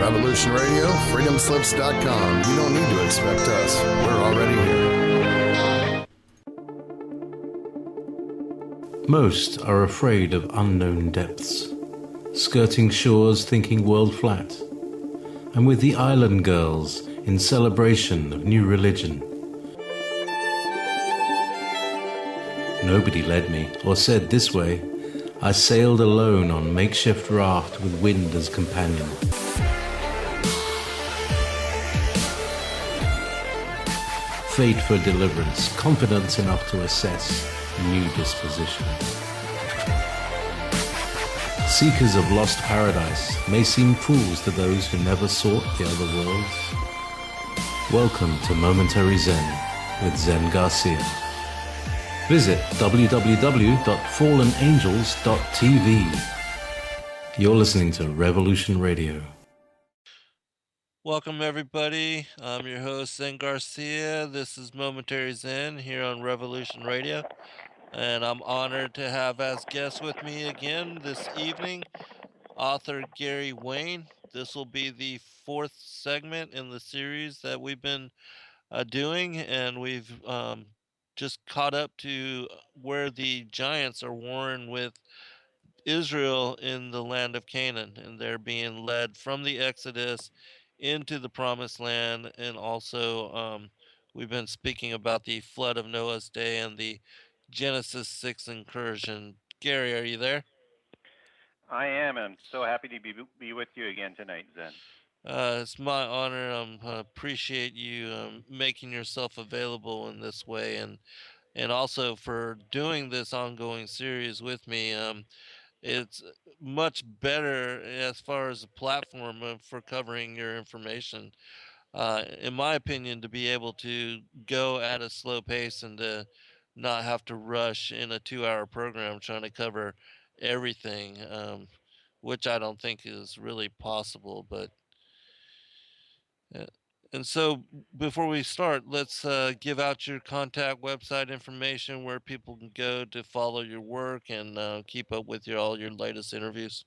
Revolution Radio, freedomslips.com. You don't need to expect us. We're already here. Most are afraid of unknown depths, skirting shores thinking world flat, and with the island girls in celebration of new religion. Nobody led me or said this way. I sailed alone on makeshift raft with wind as companion. Fate for deliverance, confidence enough to assess new disposition. Seekers of lost paradise may seem fools to those who never sought the other worlds. Welcome to Momentary Zen with Zen Garcia. Visit www.fallenangels.tv. You're listening to Revolution Radio. Welcome, everybody. I'm your host, Zen Garcia. This is Momentary Zen here on Revolution Radio. And I'm honored to have as guest with me again this evening, author Gary Wayne. This will be the fourth segment in the series that we've been doing, and we've just caught up to where the giants are warring with Israel in the land of Canaan, and they're being led from the Exodus into the promised land. And also, we've been speaking about the flood of Noah's day and the Genesis 6 incursion. Gary, are you there? I am. I'm so happy to be with you again tonight, Zen. It's my honor. I appreciate you making yourself available in this way, and also for doing this ongoing series with me. It's much better as far as a platform for covering your information. In my opinion, to be able to go at a slow pace and to not have to rush in a 2-hour program trying to cover everything, which I don't think is really possible. But and so before we start, let's give out your contact website information where people can go to follow your work and keep up with all your latest interviews.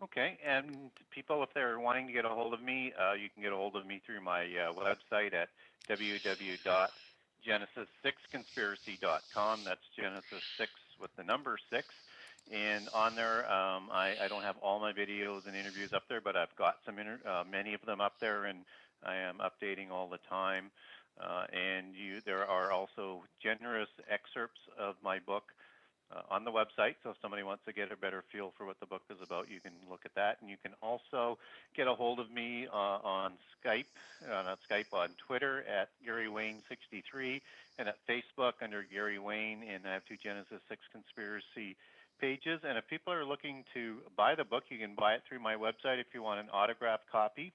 Okay, and people, if they're wanting to get a hold of me, you can get a hold of me through my website at www.genesis6conspiracy.com. That's Genesis 6 with the number 6. And on there, I don't have all my videos and interviews up there, but I've got many of them up there, and I am updating all the time. There are also generous excerpts of my book on the website, so if somebody wants to get a better feel for what the book is about, you can look at that. And you can also get a hold of me on Skype, on Twitter at Gary Wayne 63, and at Facebook under Gary Wayne, and I have two Genesis 6 Conspiracy pages. And if people are looking to buy the book, you can buy it through my website if you want an autographed copy.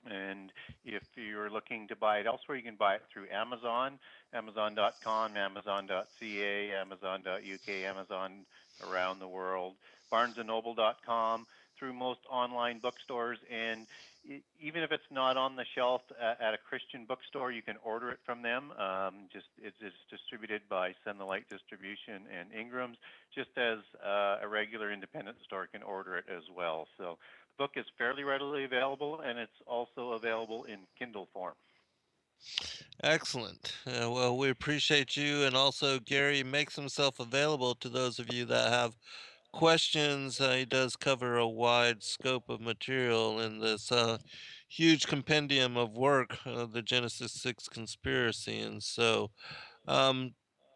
And if you're looking to buy it elsewhere, you can buy it through Amazon, Amazon.com, Amazon.ca, Amazon.uk, Amazon around the world, BarnesandNoble.com, through most online bookstores. And even if it's not on the shelf at a Christian bookstore, you can order it from them. It's distributed by Send the Light Distribution and Ingram's, just as a regular independent store can order it as well. So the book is fairly readily available, and it's also available in Kindle form. Excellent. Well, we appreciate you, and also Gary makes himself available to those of you that have questions. He does cover a wide scope of material in this huge compendium of work, the Genesis 6 conspiracy. And so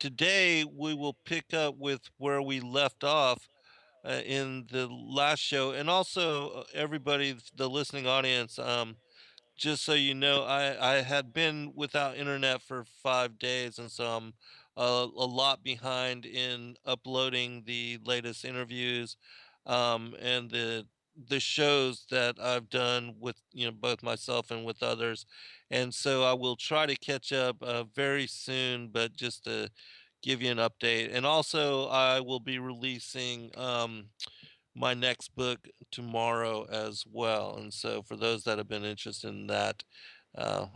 today we will pick up with where we left off in the last show. And also, everybody, the listening audience, just so you know, I had been without internet for 5 days, and so I'm a lot behind in uploading the latest interviews, and the shows that I've done with both myself and with others, and so I will try to catch up very soon. But just to give you an update, and also I will be releasing my next book tomorrow as well. And so for those that have been interested in that, I'll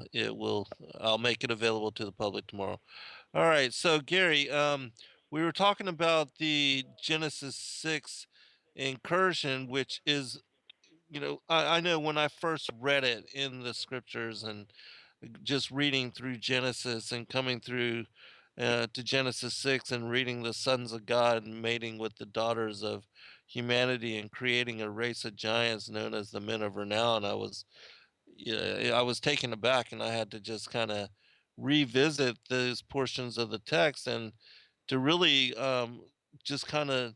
make it available to the public tomorrow. All right. So Gary, we were talking about the Genesis 6 incursion, which is I know when I first read it in the scriptures and just reading through Genesis and coming through to Genesis 6 and reading the sons of God mating with the daughters of humanity and creating a race of giants known as the men of renown, yeah, I was taken aback and I had to just kind of revisit those portions of the text and to really just kind of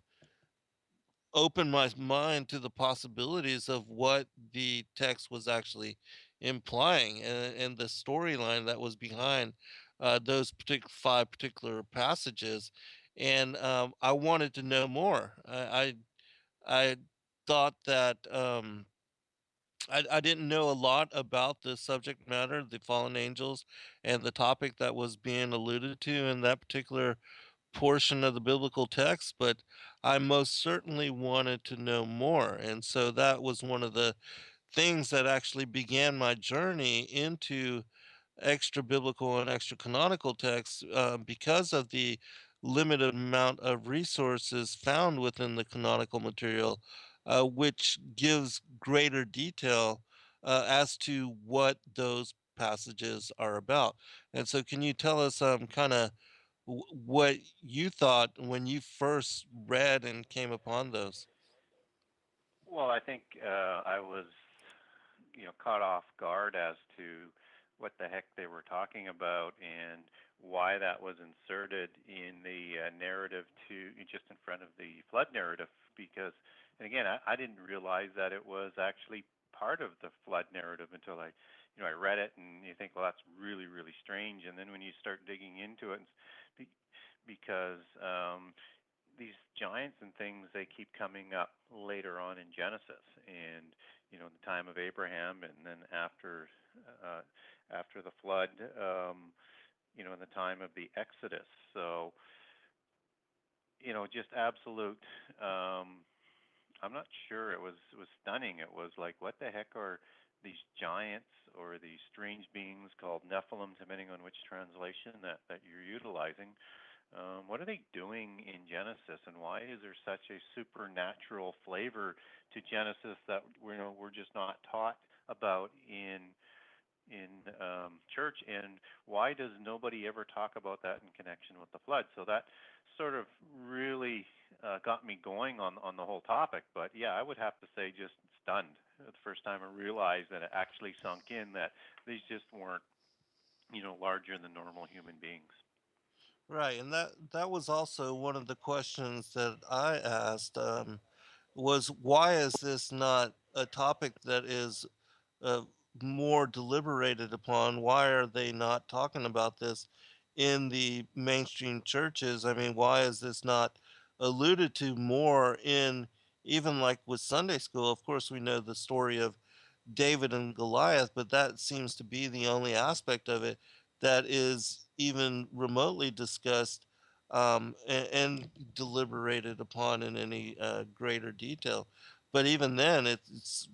open my mind to the possibilities of what the text was actually implying and the storyline that was behind those five particular passages. And I wanted to know more. I thought that I didn't know a lot about the subject matter, the fallen angels, and the topic that was being alluded to in that particular portion of the biblical text, but I most certainly wanted to know more. And so that was one of the things that actually began my journey into extra biblical and extra canonical texts because of the limited amount of resources found within the canonical material, which gives greater detail as to what those passages are about. And so, can you tell us kind of what you thought when you first read and came upon those? Well, I think I was, caught off guard as to what the heck they were talking about and why that was inserted in the narrative to just in front of the flood narrative. Because, and again, I didn't realize that it was actually part of the flood narrative until I read it, and you think, well, that's really, really strange. And then when you start digging into it, because these giants and things, they keep coming up later on in Genesis, and the time of Abraham, and then uh, after the flood, in the time of the Exodus. So just absolute. I'm not sure. It was stunning. It was like, what the heck are these giants or these strange beings called Nephilim, depending on which translation that you're utilizing? What are they doing in Genesis, and why is there such a supernatural flavor to Genesis that we're just not taught about in church? And why does nobody ever talk about that in connection with the flood? So that sort of really got me going on the whole topic. But yeah, I would have to say just stunned the first time I realized that it actually sunk in that these just weren't larger than normal human beings. Right, and that was also one of the questions that I asked. Was why is this not a topic that is uh, more deliberated upon? Why are they not talking about this in the mainstream churches? I mean, why is this not alluded to more in even like with Sunday school? Of course, we know the story of David and Goliath, but that seems to be the only aspect of it that is even remotely discussed and deliberated upon in any greater detail. But even then, it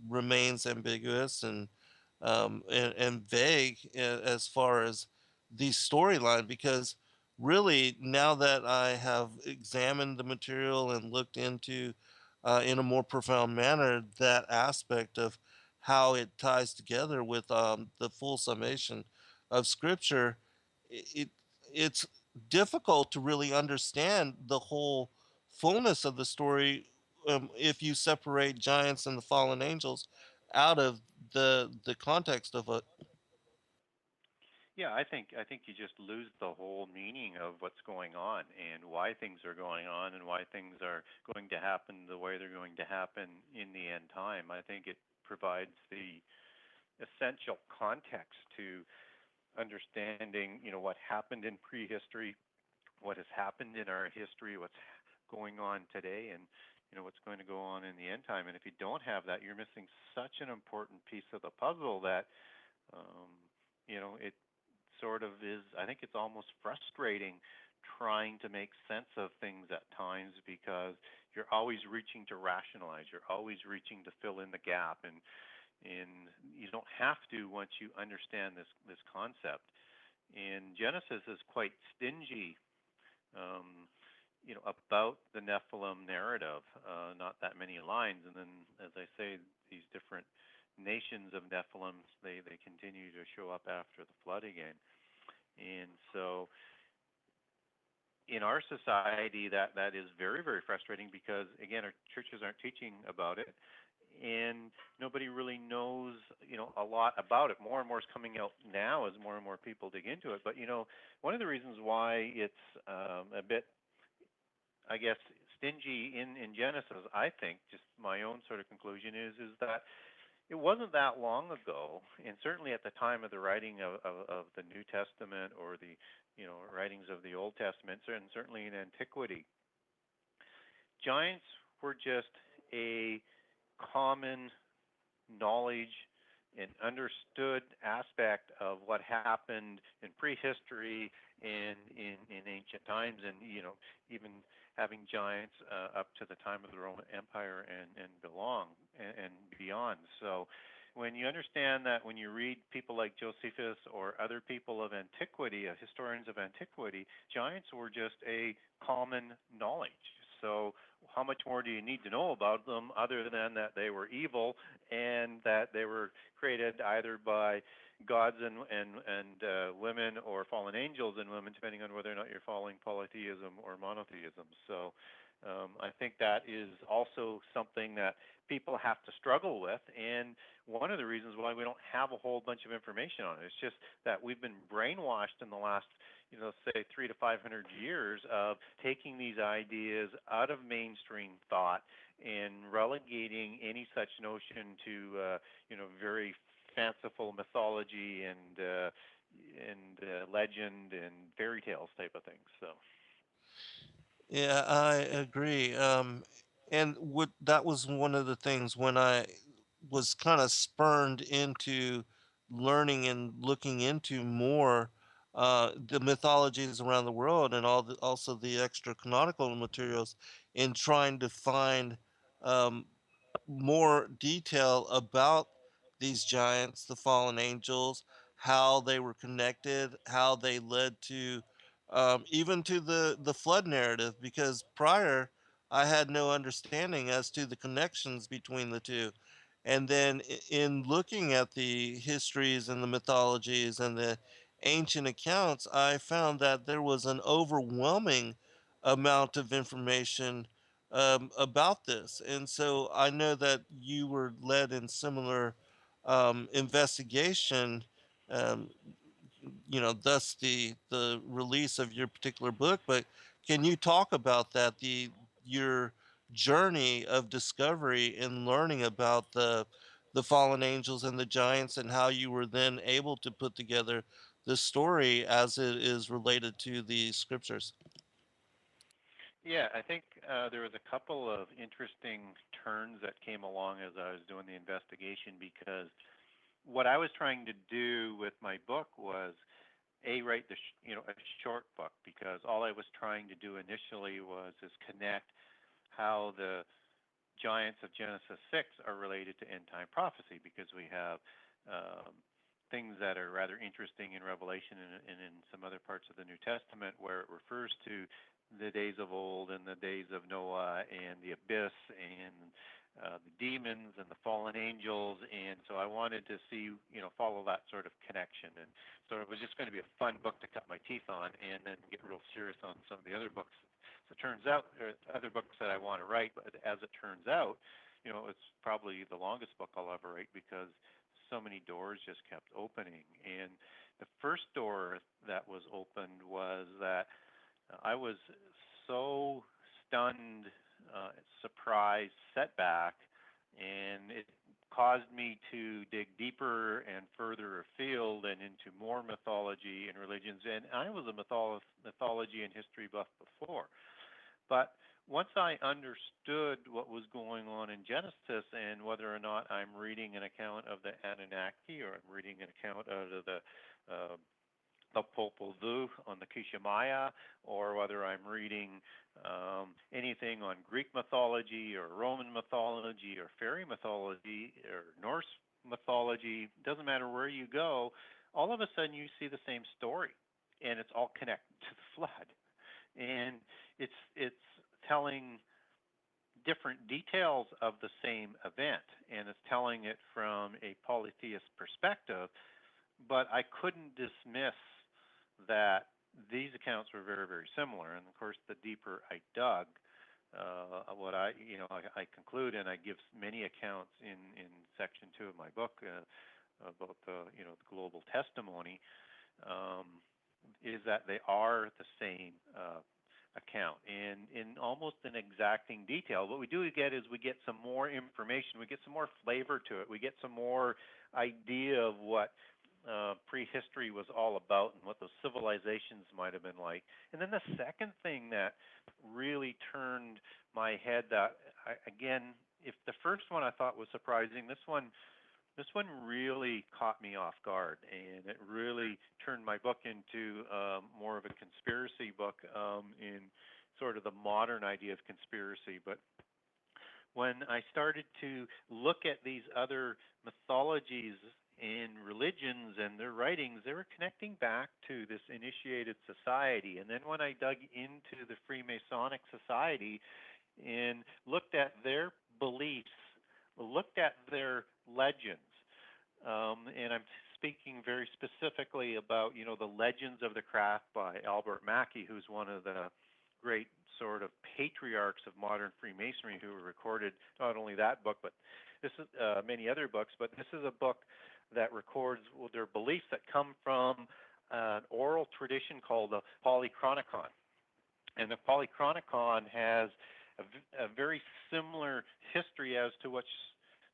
remains ambiguous and vague as far as the storyline, because really, now that I have examined the material and looked into in a more profound manner that aspect of how it ties together with the full summation of Scripture, it it's difficult to really understand the whole fullness of the story if you separate giants and the fallen angels out of the context of it. Yeah, I think you just lose the whole meaning of what's going on and why things are going on and why things are going to happen the way they're going to happen in the end time. I think it provides the essential context to understanding, what happened in prehistory, what has happened in our history, what's going on today, and what's going to go on in the end time. And if you don't have that, you're missing such an important piece of the puzzle that it sort of is. I think it's almost frustrating trying to make sense of things at times because you're always reaching to rationalize. You're always reaching to fill in the gap, and you don't have to once you understand this concept. And Genesis is quite stingy, um, about the Nephilim narrative. Not that many lines, and then, as I say, these different nations of Nephilims, they continue to show up after the flood again. And so in our society, that is very, very frustrating because, again, our churches aren't teaching about it, and nobody really knows, a lot about it. More and more is coming out now as more and more people dig into it. But one of the reasons why it's a bit, I guess, stingy in Genesis, I think, just my own sort of conclusion is that it wasn't that long ago, and certainly at the time of the writing of the New Testament or the writings of the Old Testament, and certainly in antiquity, giants were just a common knowledge and understood aspect of what happened in prehistory and in ancient times, and even having giants up to the time of the Roman Empire and beyond. So when you understand that, when you read people like Josephus or other people of antiquity, historians of antiquity, giants were just a common knowledge. So how much more do you need to know about them other than that they were evil and that they were created either by gods and women, or fallen angels and women, depending on whether or not you're following polytheism or monotheism. So I think that is also something that people have to struggle with, and one of the reasons why we don't have a whole bunch of information on it. It's just that we've been brainwashed in the last, say 300 to 500 years of taking these ideas out of mainstream thought and relegating any such notion to, very fanciful mythology and legend and fairy tales type of things. So. Yeah, I agree. And what that was one of the things when I was kind of spurned into learning and looking into more the mythologies around the world and also the extra canonical materials in trying to find um, more detail about these giants, the fallen angels, how they were connected, how they led to even to the flood narrative. Because prior, I had no understanding as to the connections between the two. And then in looking at the histories and the mythologies and the ancient accounts, I found that there was an overwhelming amount of information about this. And so I know that you were led in similar investigation, um, thus the release of your particular book. But can you talk about that, your journey of discovery and learning about the fallen angels and the giants, and how you were then able to put together the story as it is related to the scriptures? Yeah, I think there was a couple of interesting turns that came along as I was doing the investigation, because what I was trying to do with my book was write a short book, because all I was trying to do initially was connect how the giants of Genesis 6 are related to end time prophecy, because we have um, things that are rather interesting in Revelation and in some other parts of the New Testament where it refers to the days of old and the days of Noah and the abyss and the demons and the fallen angels. And so I wanted to see, follow that sort of connection. And so it was just going to be a fun book to cut my teeth on and then get real serious on some of the other books. So it turns out there are other books that I want to write, but as it turns out, it's probably the longest book I'll ever write, because so many doors just kept opening. And the first door that was opened was that I was so stunned, surprised, setback, and it caused me to dig deeper and further afield and into more mythology and religions. And I was a mythology and history buff before. But once I understood what was going on in Genesis, and whether or not I'm reading an account of the Anunnaki or I'm reading an account out of uh, the Popol Vuh on the Kishamaya, or whether I'm reading anything on Greek mythology or Roman mythology or fairy mythology or Norse mythology, doesn't matter where you go, all of a sudden you see the same story, and it's all connected to the flood. and it's telling different details of the same event, and it's telling it from a polytheist perspective. But I couldn't dismiss that these accounts were very, very similar. And of course, the deeper I dug, what I conclude, and I give many accounts in section 2 of my book about the global testimony, is that they are the same account in almost an exacting detail. What we do get is we get some more information, we get some more flavor to it, we get some more idea of what prehistory was all about and what those civilizations might have been like. And then the second thing that really turned my head, that again, if the first one I thought was surprising, this one really caught me off guard, and it really turned my book into more of a conspiracy book in sort of the modern idea of conspiracy. But when I started to look at these other mythologies and religions and their writings, they were connecting back to this initiated society. And then when I dug into the Freemasonic Society and looked at their beliefs, looked at their legends, and I'm speaking very specifically about, the Legends of the Craft by Albert Mackey, who's one of the great sort of patriarchs of modern Freemasonry, who recorded not only that book, but this is many other books. But this is a book that records their beliefs that come from an oral tradition called the Polychronicon. And the Polychronicon has a very similar history as to what's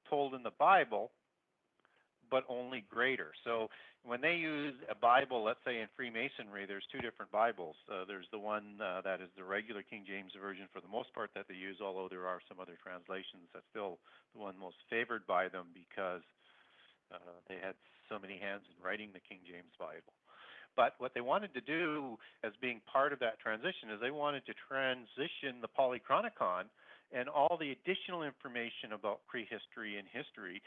told in the Bible, but only greater. So when they use a Bible, let's say in Freemasonry, there's two different Bibles. There's the one that is the regular King James Version for the most part that they use, although there are some other translations. That's still the one most favored by them because they had so many hands in writing the King James Bible. But what they wanted to do as being part of that transition is they wanted to transition the Polychronicon and all the additional information about prehistory and history,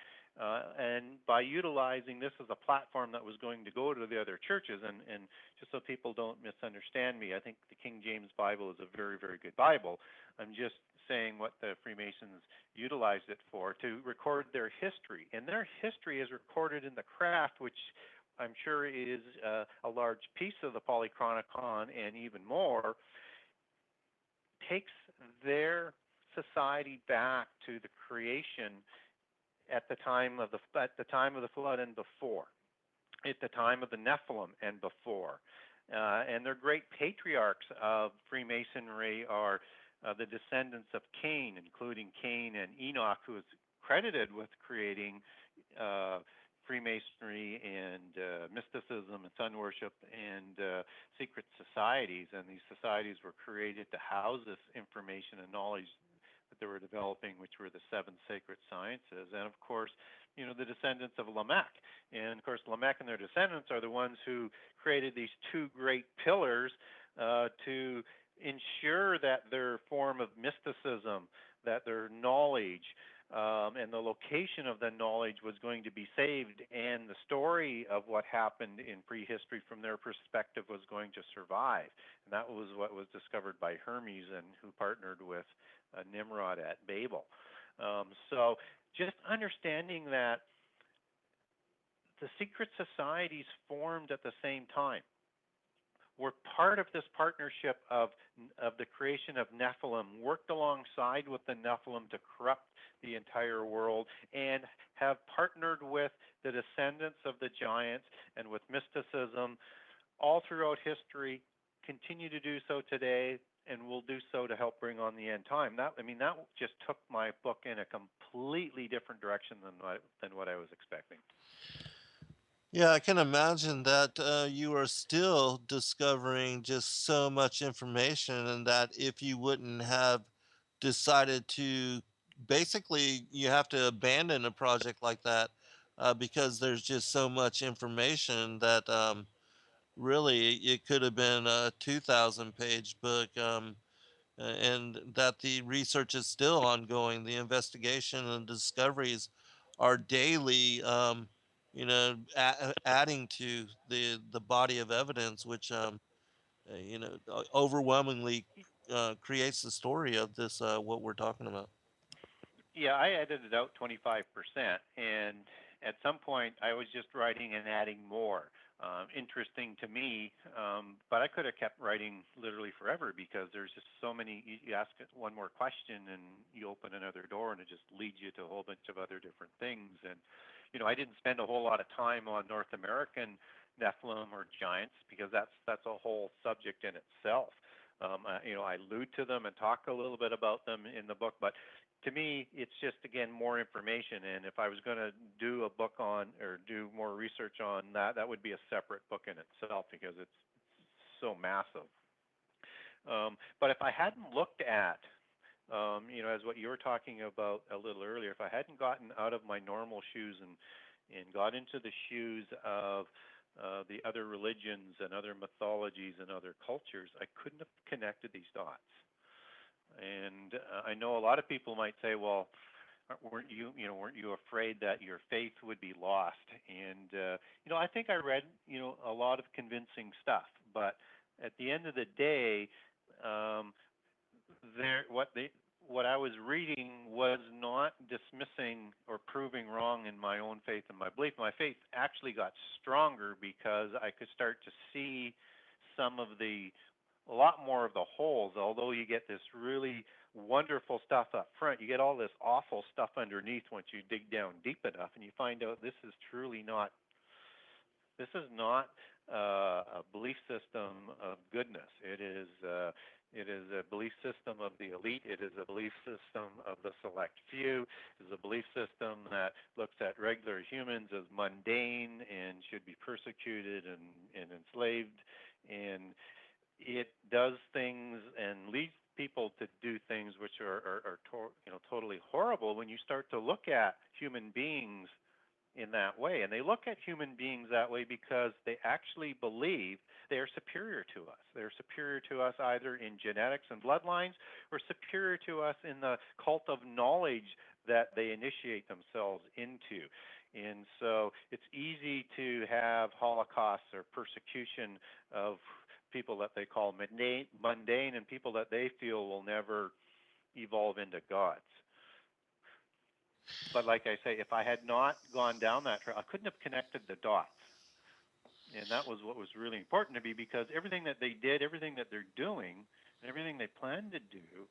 and by utilizing this as a platform that was going to go to the other churches. And just so people don't misunderstand me, I think the King James Bible is a very, very good Bible. I'm just saying what the Freemasons utilized it for, to record their history. And their history is recorded in the craft, which I'm sure is a large piece of the Polychronicon, and even more, takes their society back to the creation at the time of the flood and before, at the time of the Nephilim and before. And their great patriarchs of Freemasonry are the descendants of Cain, including Cain and Enoch, who is credited with creating Freemasonry and mysticism and sun worship and secret societies. And these societies were created to house this information and knowledge that they were developing, which were the seven sacred sciences. And of course, the descendants of Lamech. And of course, Lamech and their descendants are the ones who created these two great pillars to ensure that their form of mysticism, that their knowledge, and the location of the knowledge was going to be saved, and the story of what happened in prehistory from their perspective was going to survive. And that was what was discovered by Hermes, and who partnered with Nimrod at Babel. So just understanding that the secret societies formed at the same time were part of this partnership of the creation of Nephilim, worked alongside with the Nephilim to corrupt the entire world, and have partnered with the descendants of the giants and with mysticism all throughout history, continue to do so today, and will do so to help bring on the end time. That just took my book in a completely different direction than what I was expecting. Yeah, I can imagine that you are still discovering just so much information, and that if you wouldn't have decided to, basically, you have to abandon a project like that because there's just so much information that really it could have been a 2,000-page book. And that the research is still ongoing. The investigation and discoveries are daily, adding to the body of evidence, which overwhelmingly creates the story of this what we're talking about. Yeah, I edited out 25%, and at some point I was just writing and adding more. Interesting to me, but I could have kept writing literally forever because there's just so many. You ask it one more question, and you open another door, and it just leads you to a whole bunch of other different things. And I didn't spend a whole lot of time on North American Nephilim or giants because that's a whole subject in itself. I allude to them and talk a little bit about them in the book, but to me, it's just again more information. And if I was going to do a book on or do more research on that, that would be a separate book in itself because it's so massive. But if I hadn't looked at, as what you were talking about a little earlier, if I hadn't gotten out of my normal shoes and got into the shoes of the other religions and other mythologies and other cultures, I couldn't have connected these dots. And I know a lot of people might say, "Well, weren't you afraid that your faith would be lost?" And I think I read a lot of convincing stuff, but at the end of the day, um, what I was reading was not dismissing or proving wrong in my own faith and my belief. My faith actually got stronger because I could start to see some of a lot more of the holes. Although you get this really wonderful stuff up front, you get all this awful stuff underneath once you dig down deep enough, and you find out this is truly not. This is not a belief system of goodness. It is a belief system of the elite. It is a belief system of the select few. It is a belief system that looks at regular humans as mundane and should be persecuted and enslaved. And it does things and leads people to do things which are totally horrible when you start to look at human beings in that way. And they look at human beings that way because they actually believe they are superior to us. They're superior to us either in genetics and bloodlines or superior to us in the cult of knowledge that they initiate themselves into. And so it's easy to have holocausts or persecution of people that they call mundane and people that they feel will never evolve into gods. But like I say, if I had not gone down that trail, I couldn't have connected the dots. And that was what was really important to me because everything that they did, everything that they're doing, and everything they plan to do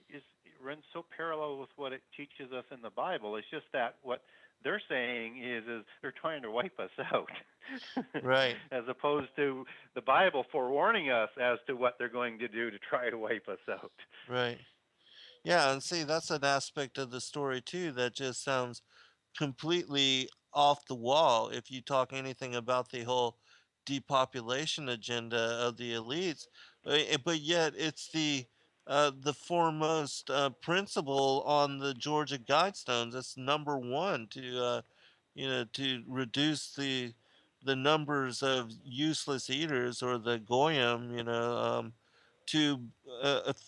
it runs so parallel with what it teaches us in the Bible. It's just that what they're saying is they're trying to wipe us out, Right. as opposed to the Bible forewarning us as to what they're going to do to try to wipe us out. Right. Yeah, and see, that's an aspect of the story too that just sounds completely off the wall if you talk anything about the whole depopulation agenda of the elites. But yet it's the foremost principle on the Georgia Guidestones. It's number one to reduce the numbers of useless eaters or the goyim, to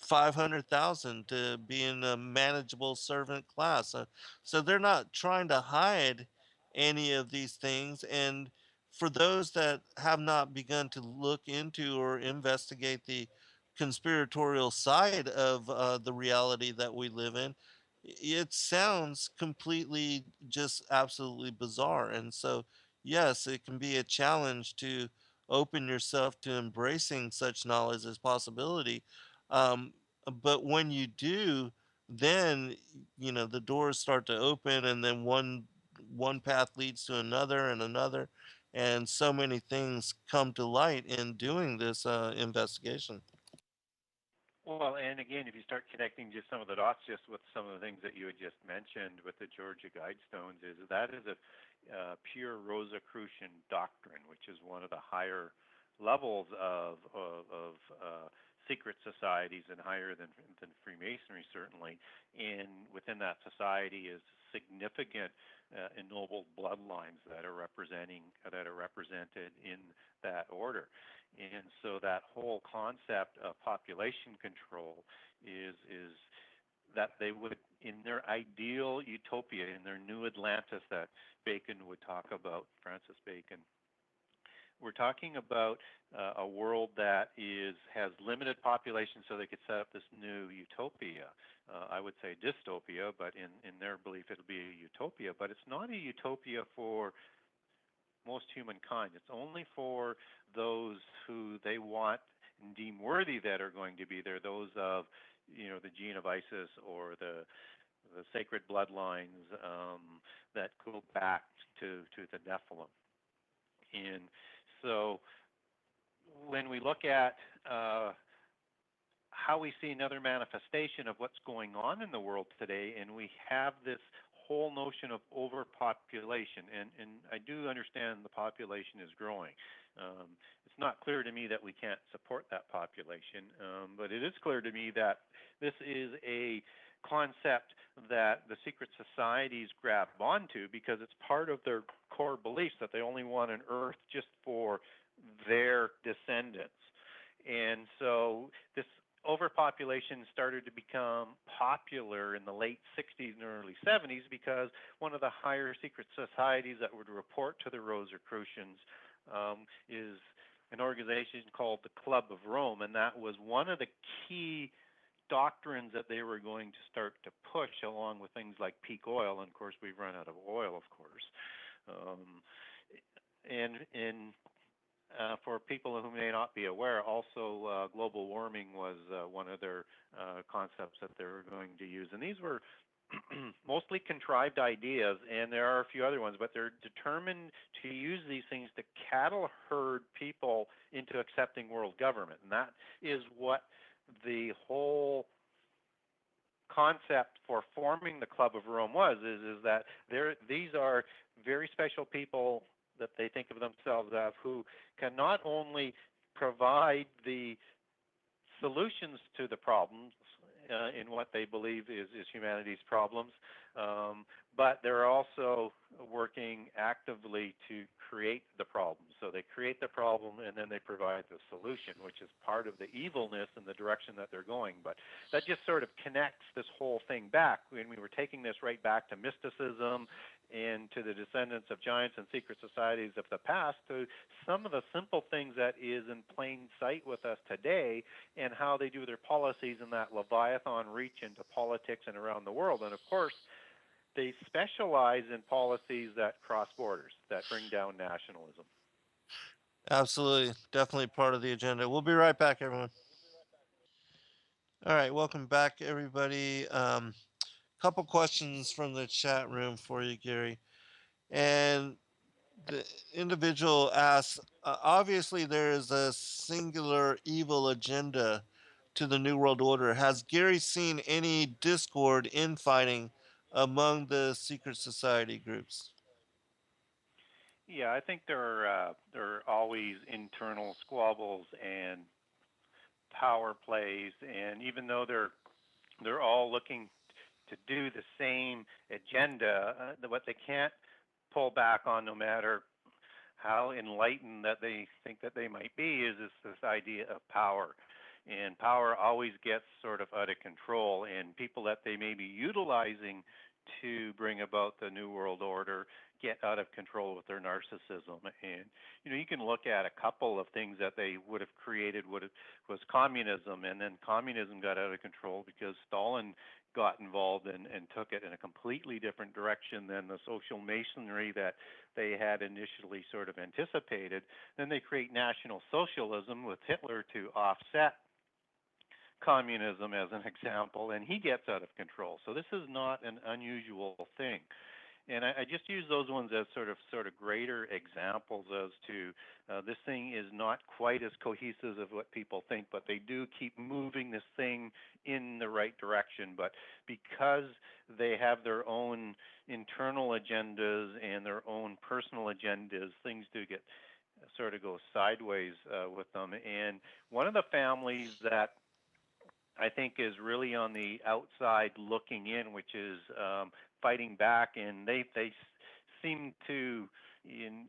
500,000 to being a manageable servant class. So they're not trying to hide any of these things. And for those that have not begun to look into or investigate the conspiratorial side of the reality that we live in, it sounds completely just absolutely bizarre. And so, yes, it can be a challenge to open yourself to embracing such knowledge as possibility. Um, but when you do, then the doors start to open, and then one path leads to another and another, and so many things come to light in doing this investigation. Well, and again, if you start connecting just some of the dots, just with some of the things that you had just mentioned with the Georgia Guidestones, is that is a pure Rosicrucian doctrine, which is one of the higher levels of secret societies and higher than Freemasonry, certainly. And within that society is significant ennobled bloodlines that are represented in that order. And so that whole concept of population control is that they would, in their ideal utopia, in their new Atlantis that Bacon would talk about, Francis Bacon, we're talking about a world that has limited population, so they could set up this new utopia. I would say dystopia, but in their belief, it'll be a utopia. But it's not a utopia for most humankind. It's only for those who they want and deem worthy that are going to be there. Those of, the gene of Isis or the sacred bloodlines that go back to the Nephilim. And so when we look at how we see another manifestation of what's going on in the world today, and we have this whole notion of overpopulation, and I do understand the population is growing. It's not clear to me that we can't support that population, but it is clear to me that this is a concept that the secret societies grab onto because it's part of their core beliefs that they only want an Earth just for their descendants. And so this overpopulation started to become popular in the late 60s and early 70s because one of the higher secret societies that would report to the Rosicrucians is an organization called the Club of Rome, and that was one of the key doctrines that they were going to start to push, along with things like peak oil. And of course, we've run out of oil, of course. For people who may not be aware, also global warming was one of their concepts that they were going to use. And these were mostly contrived ideas, and there are a few other ones, but they're determined to use these things to cattle herd people into accepting world government. And that is what the whole concept for forming the Club of Rome is that these are very special people that they think of themselves as, who can not only provide the solutions to the problems in what they believe is humanity's problems, but they're also working actively to create the problem. So they create the problem and then they provide the solution, which is part of the evilness and the direction that they're going. But that just sort of connects this whole thing back. When we were taking this right back to mysticism and to the descendants of giants and secret societies of the past, to some of the simple things that is in plain sight with us today, and how they do their policies in that Leviathan reach into politics and around the world. And of course, they specialize in policies that cross borders, that bring down nationalism. Absolutely. Definitely part of the agenda. We'll be right back, everyone. All right. Welcome back, everybody. Couple questions from the chat room for you, Gary. And the individual asks, obviously there is a singular evil agenda to the New World Order. Has Gary seen any discord, infighting among the secret society groups? Yeah, I think there are always internal squabbles and power plays, and even though they're all looking to do the same agenda, what they can't pull back on, no matter how enlightened that they think that they might be, is this idea of power. And power always gets sort of out of control, and people that they may be utilizing to bring about the New World Order get out of control with their narcissism. And you can look at a couple of things that they would have created. Was communism, and then communism got out of control because Stalin got involved and took it in a completely different direction than the social masonry that they had initially sort of anticipated. Then they create National Socialism with Hitler to offset communism as an example, and he gets out of control. So this is not an unusual thing. And I just use those ones as sort of greater examples as to this thing is not quite as cohesive as what people think, but they do keep moving this thing in the right direction. But because they have their own internal agendas and their own personal agendas, things do get sort of go sideways with them. And one of the families that I think is really on the outside looking in, which is fighting back, and they seem to,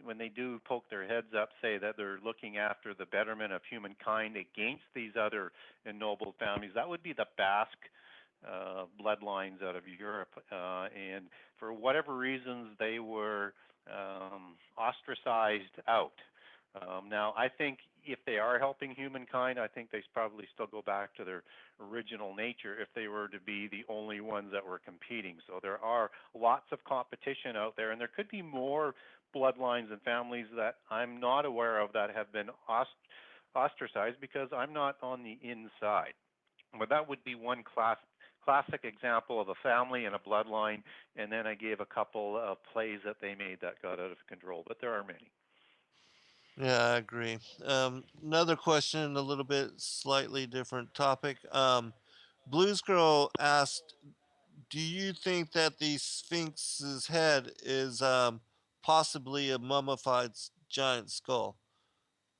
when they do poke their heads up, say that they're looking after the betterment of humankind against these other ennobled families. That would be the Basque bloodlines out of Europe, and for whatever reasons they were ostracized out. Now, I think if they are helping humankind, I think they probably still go back to their original nature if they were to be the only ones that were competing. So there are lots of competition out there, and there could be more bloodlines and families that I'm not aware of that have been ostracized because I'm not on the inside. But that would be one classic example of a family and a bloodline, and then I gave a couple of plays that they made that got out of control, but there are many. Yeah, I agree. Another question, a little bit slightly different topic. Blues Girl asked, "Do you think that the Sphinx's head is possibly a mummified giant skull?"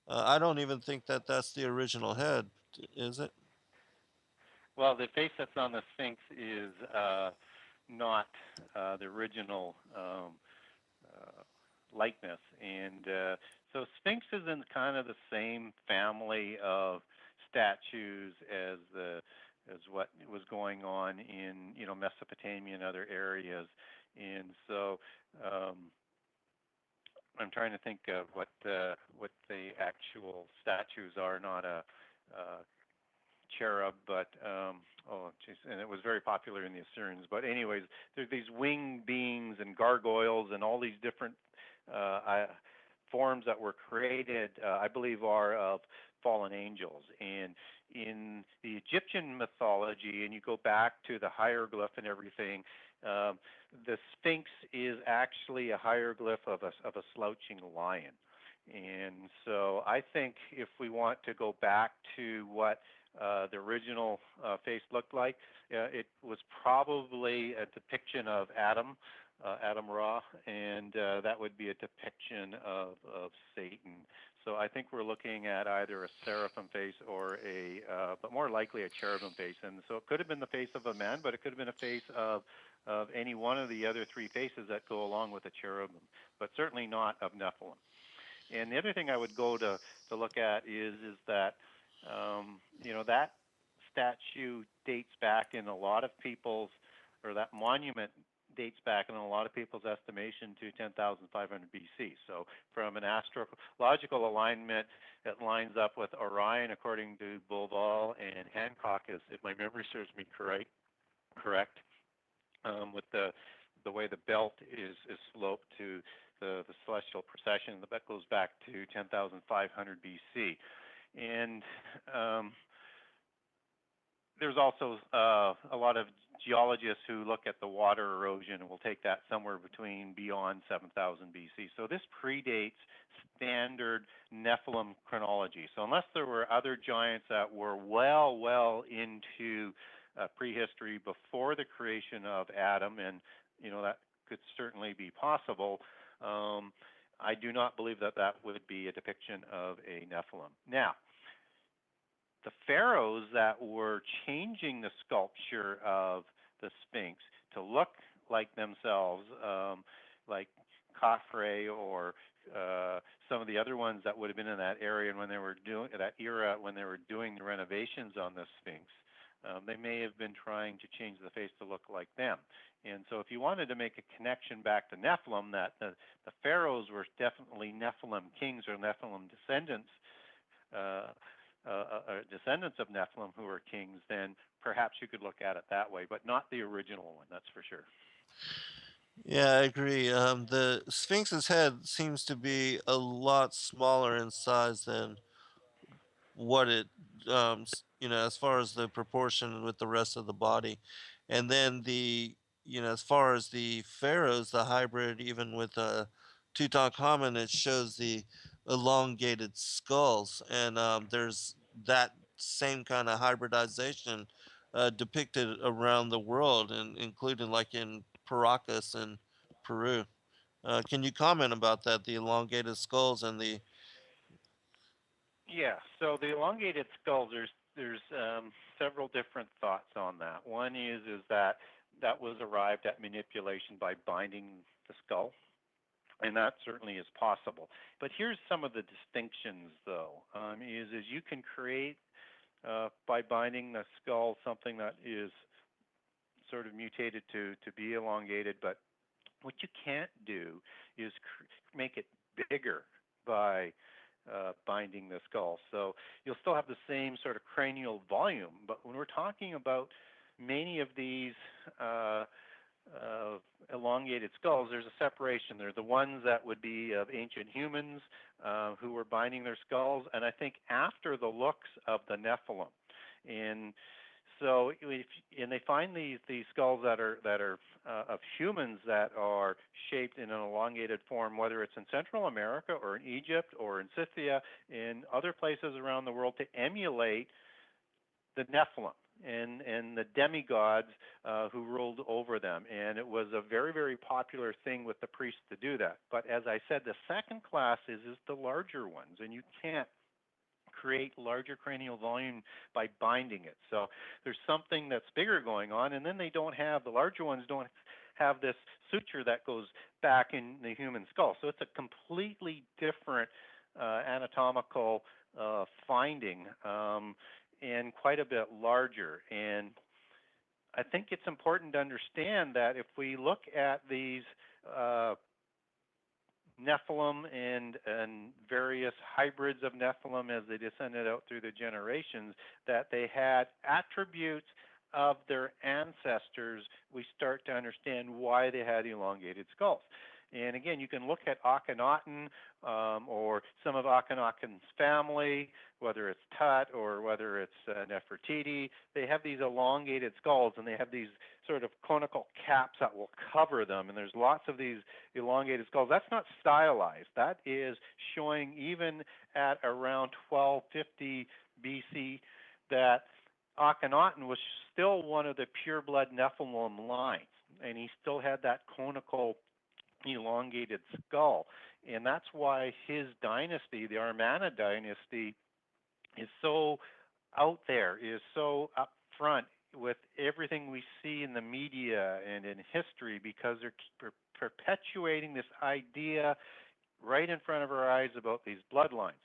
I don't even think that that's the original head, is it? Well, the face that's on the Sphinx is not the original likeness, and so Sphinx is in kind of the same family of statues as what was going on in Mesopotamia and other areas, and so I'm trying to think of what the actual statues are, not a cherub, but oh, geez, and it was very popular in the Assyrians. But anyways, there's these winged beings and gargoyles and all these different forms that were created, I believe, are of fallen angels. And in the Egyptian mythology, and you go back to the hieroglyph and everything, the Sphinx is actually a hieroglyph of a slouching lion. And so I think if we want to go back to what the original face looked like, it was probably a depiction of Adam, Adam Ra, and that would be a depiction of Satan. So I think we're looking at either a seraphim face or but more likely a cherubim face. And so it could have been the face of a man, but it could have been a face of any one of the other three faces that go along with the cherubim, but certainly not of Nephilim. And the other thing I would go to look at is that that statue dates back in a lot of people's, or that monument dates back in a lot of people's estimation to 10,500 BC. So from an astrological alignment, it lines up with Orion according to Bouval and Hancock, if my memory serves me correct, with the way the belt is sloped to the celestial procession. That goes back to 10,500 BC. And there's also a lot of geologists who look at the water erosion and will take that somewhere between beyond 7,000 BC. So this predates standard Nephilim chronology. So unless there were other giants that were well into prehistory before the creation of Adam, and that could certainly be possible, I do not believe that would be a depiction of a Nephilim. Now, the pharaohs that were changing the sculpture of the Sphinx to look like themselves, like Khafre or some of the other ones that would have been in that area, and when they were doing that era, when they were doing the renovations on the Sphinx, they may have been trying to change the face to look like them. And so if you wanted to make a connection back to Nephilim, that the pharaohs were definitely Nephilim kings or Nephilim descendants, descendants of Nephilim who were kings, then perhaps you could look at it that way, but not the original one, that's for sure. Yeah, I agree. The Sphinx's head seems to be a lot smaller in size than what it as far as the proportion with the rest of the body. And then as far as the pharaohs, the hybrid, even with Tutankhamun, it shows the elongated skulls, and there's that same kind of hybridization depicted around the world, and including like in Paracas in Peru. Can you comment about that, the elongated skulls and the Yeah, so the elongated skulls, there's several different thoughts on that. One is that was arrived at manipulation by binding the skull, and that certainly is possible. But here's some of the distinctions, though, is you can create, by binding the skull, something that is sort of mutated to be elongated, but what you can't do is make it bigger by binding the skull. So you'll still have the same sort of cranial volume, but when we're talking about many of these elongated skulls, there's a separation. There are the ones that would be of ancient humans who were binding their skulls, and I think after the looks of the Nephilim. And so, and they find these skulls that are of humans that are shaped in an elongated form, whether it's in Central America or in Egypt or in Scythia, in other places around the world, to emulate the Nephilim and the demigods who ruled over them. And it was a very, very popular thing with the priests to do that. But as I said, the second class is the larger ones, and you can't create larger cranial volume by binding it. So there's something that's bigger going on, and then the larger ones don't have this suture that goes back in the human skull. So it's a completely different anatomical finding, and quite a bit larger. And I think it's important to understand that if we look at these Nephilim and various hybrids of Nephilim as they descended out through the generations, that they had attributes of their ancestors, we start to understand why they had elongated skulls. And again, you can look at Akhenaten or some of Akhenaten's family, whether it's Tut or whether it's Nefertiti. They have these elongated skulls, and they have these sort of conical caps that will cover them. And there's lots of these elongated skulls. That's not stylized. That is showing even at around 1250 BC that Akhenaten was still one of the pure-blood Nephilim lines, and he still had that conical elongated skull. And that's why his dynasty, the Amarna dynasty, is so out there, is so up front with everything we see in the media and in history, because they're perpetuating this idea right in front of our eyes about these bloodlines.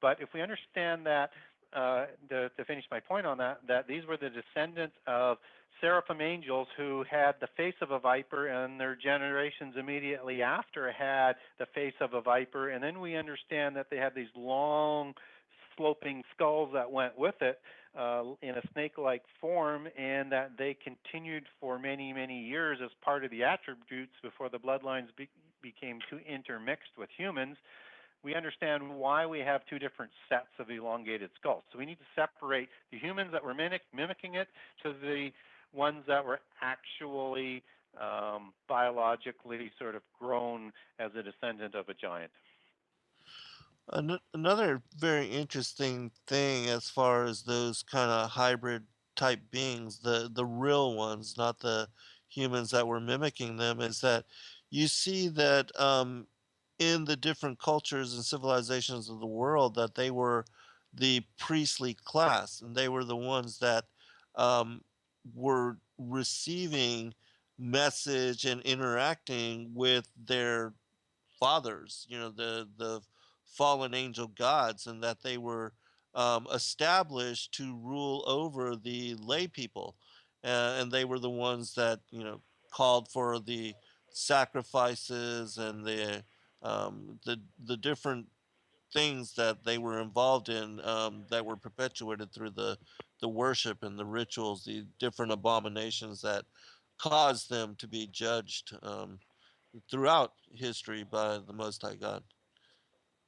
But if we understand that, to finish my point on that, that these were the descendants of seraphim angels who had the face of a viper, and their generations immediately after had the face of a viper. And then we understand that they had these long sloping skulls that went with it in a snake-like form, and that they continued for many, many years as part of the attributes before the bloodlines became too intermixed with humans. We understand why we have two different sets of elongated skulls. So we need to separate the humans that were mimicking it to the ones that were actually biologically sort of grown as a descendant of a giant. Another very interesting thing as far as those kind of hybrid type beings, the real ones, not the humans that were mimicking them, is that you see that in the different cultures and civilizations of the world, that they were the priestly class, and they were the ones that were receiving message and interacting with their fathers, the fallen angel gods, and that they were established to rule over the lay people, and they were the ones that called for the sacrifices and the different things that they were involved in, that were perpetuated through the worship and the rituals, the different abominations that caused them to be judged throughout history by the Most High God.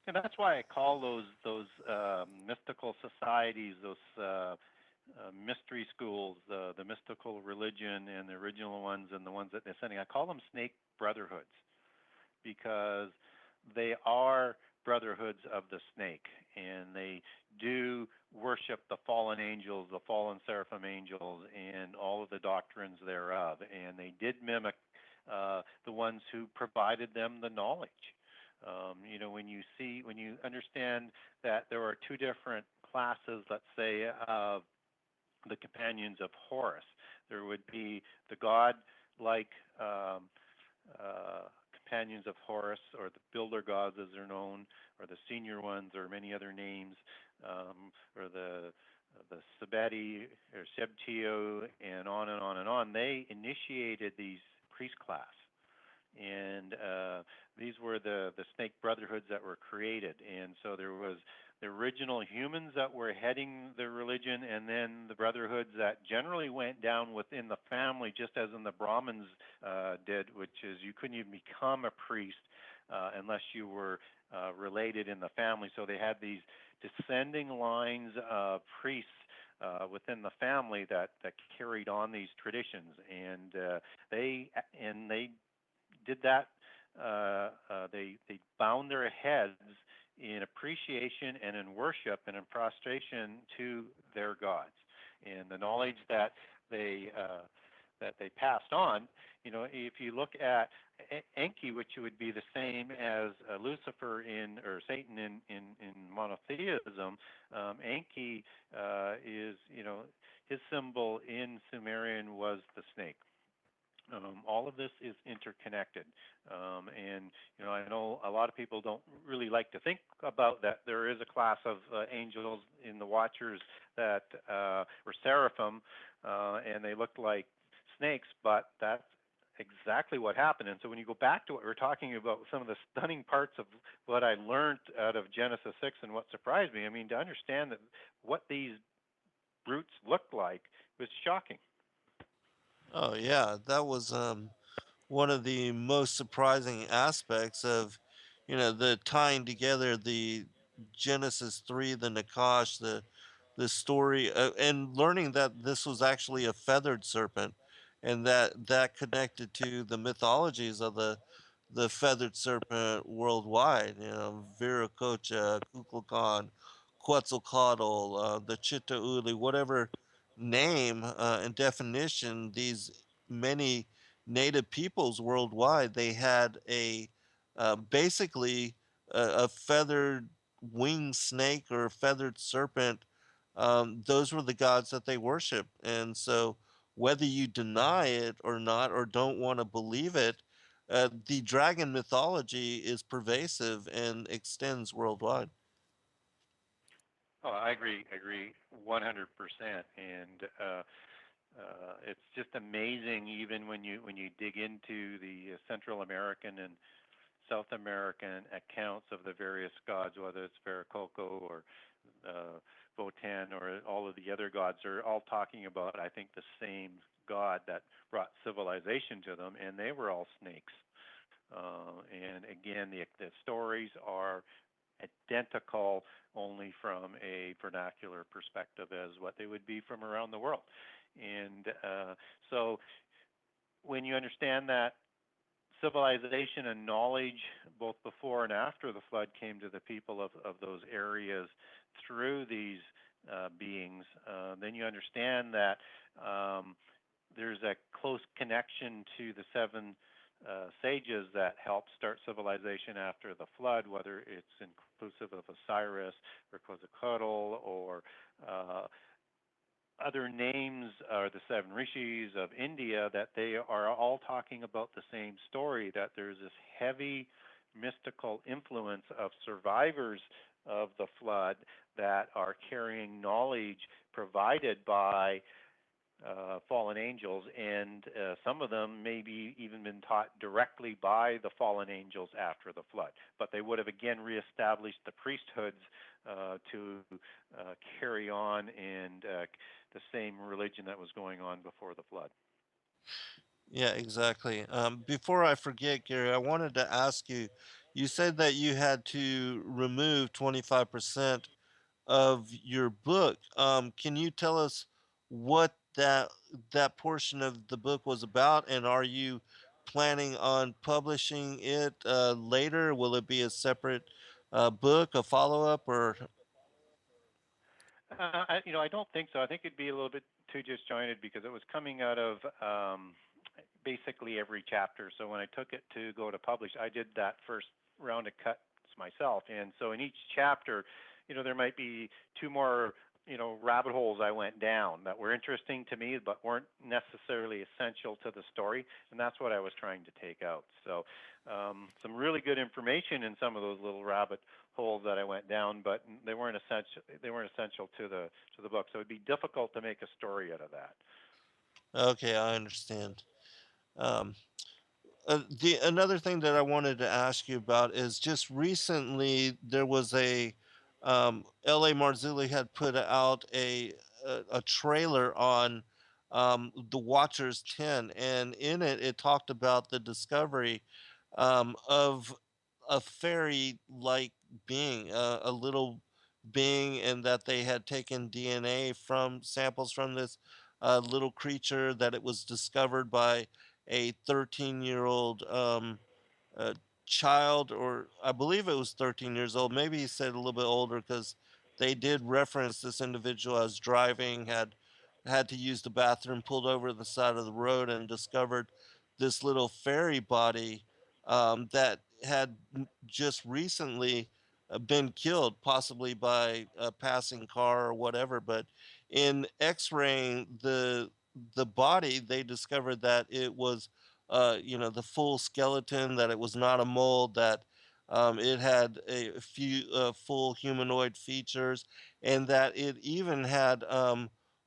And that's why I call those mystical societies, those mystery schools, the mystical religion, and the original ones and the ones that they're sending, I call them snake brotherhoods, because they are brotherhoods of the snake, and they do worship the fallen angels, the fallen seraphim angels, and all of the doctrines thereof. And they did mimic the ones who provided them the knowledge. When you understand that there are two different classes, let's say, of the companions of Horus, there would be the god-like companions of Horus, or the builder gods as they're known, or the senior ones, or many other names, or the Sebeti or Sebtio, and on and on and on. They initiated these priest class, and these were the snake brotherhoods that were created. And so there was the original humans that were heading the religion, and then the brotherhoods that generally went down within the family, just as in the Brahmins did, which is you couldn't even become a priest unless you were related in the family. So they had these descending lines of priests within the family that carried on these traditions, and they did that. They bound their heads in appreciation and in worship and in prostration to their gods, and the knowledge that they passed on. You know, if you look at Enki, which would be the same as Lucifer in or Satan in monotheism, Enki is, you know, his symbol in Sumerian was the snake. All of this is interconnected, and you know I know a lot of people don't really like to think about that. There is a class of angels in the Watchers that were seraphim, and they looked like snakes, but that's exactly what happened. And so when you go back to what we're talking about, some of the stunning parts of what I learned out of Genesis 6 and what surprised me, I mean, to understand that what these brutes looked like was shocking. Oh yeah, that was one of the most surprising aspects of, the tying together the Genesis 3, the Nakash, the story, and learning that this was actually a feathered serpent, and that connected to the mythologies of the feathered serpent worldwide. Viracocha, Kukulkan, Quetzalcoatl, the Chitauli, whatever name and definition these many native peoples worldwide, they had basically a feathered winged snake or a feathered serpent. Those were the gods that they worship. And so, whether you deny it or not, or don't want to believe it, the dragon mythology is pervasive and extends worldwide. Oh, I agree 100%. And it's just amazing, even when you dig into the Central American and South American accounts of the various gods, whether it's Veracoco or Votan or all of the other gods, are all talking about, I think, the same god that brought civilization to them, and they were all snakes. And again, the stories are identical, only from a vernacular perspective as what they would be from around the world. And so when you understand that civilization and knowledge, both before and after the flood, came to the people of those areas through these beings, then you understand that there's a close connection to the seven sages that helped start civilization after the flood, whether it's inclusive of Osiris or Quetzalcoatl or other names, are the seven rishis of India, that they are all talking about the same story, that there's this heavy mystical influence of survivors of the flood that are carrying knowledge provided by fallen angels, and some of them maybe even been taught directly by the fallen angels after the flood. But they would have again reestablished the priesthoods to carry on and the same religion that was going on before the flood. Yeah, exactly. Before I forget, Gary, I wanted to ask you, you said that you had to remove 25% of your book. Can you tell us what that portion of the book was about, and are you planning on publishing it later? Will it be a separate book, a follow-up, or I don't think so. I think it'd be a little bit too disjointed because it was coming out of basically every chapter. So when I took it to go to publish, I did that first round of cuts myself, and so in each chapter, there might be two more, rabbit holes I went down that were interesting to me but weren't necessarily essential to the story, and that's what I was trying to take out. So some really good information in some of those little rabbit holes that I went down, but they weren't essential. They weren't essential to the book. So it'd be difficult to make a story out of that. okay, I understand. Um, The another thing that I wanted to ask you about is just recently there was a L.A. Marzulli had put out a trailer on the Watcher's 10, and in it it talked about the discovery of a fairy-like being, a little being, and that they had taken DNA from samples from this little creature, that it was discovered by a 13-year-old a child, or I believe it was 13 years old. Maybe he said a little bit older, because they did reference this individual as driving, had to use the bathroom, pulled over to the side of the road, and discovered this little fairy body that had just recently been killed, possibly by a passing car or whatever. But in X-raying the body, they discovered that it was the full skeleton, that it was not a mold, that it had a few full humanoid features, and that it even had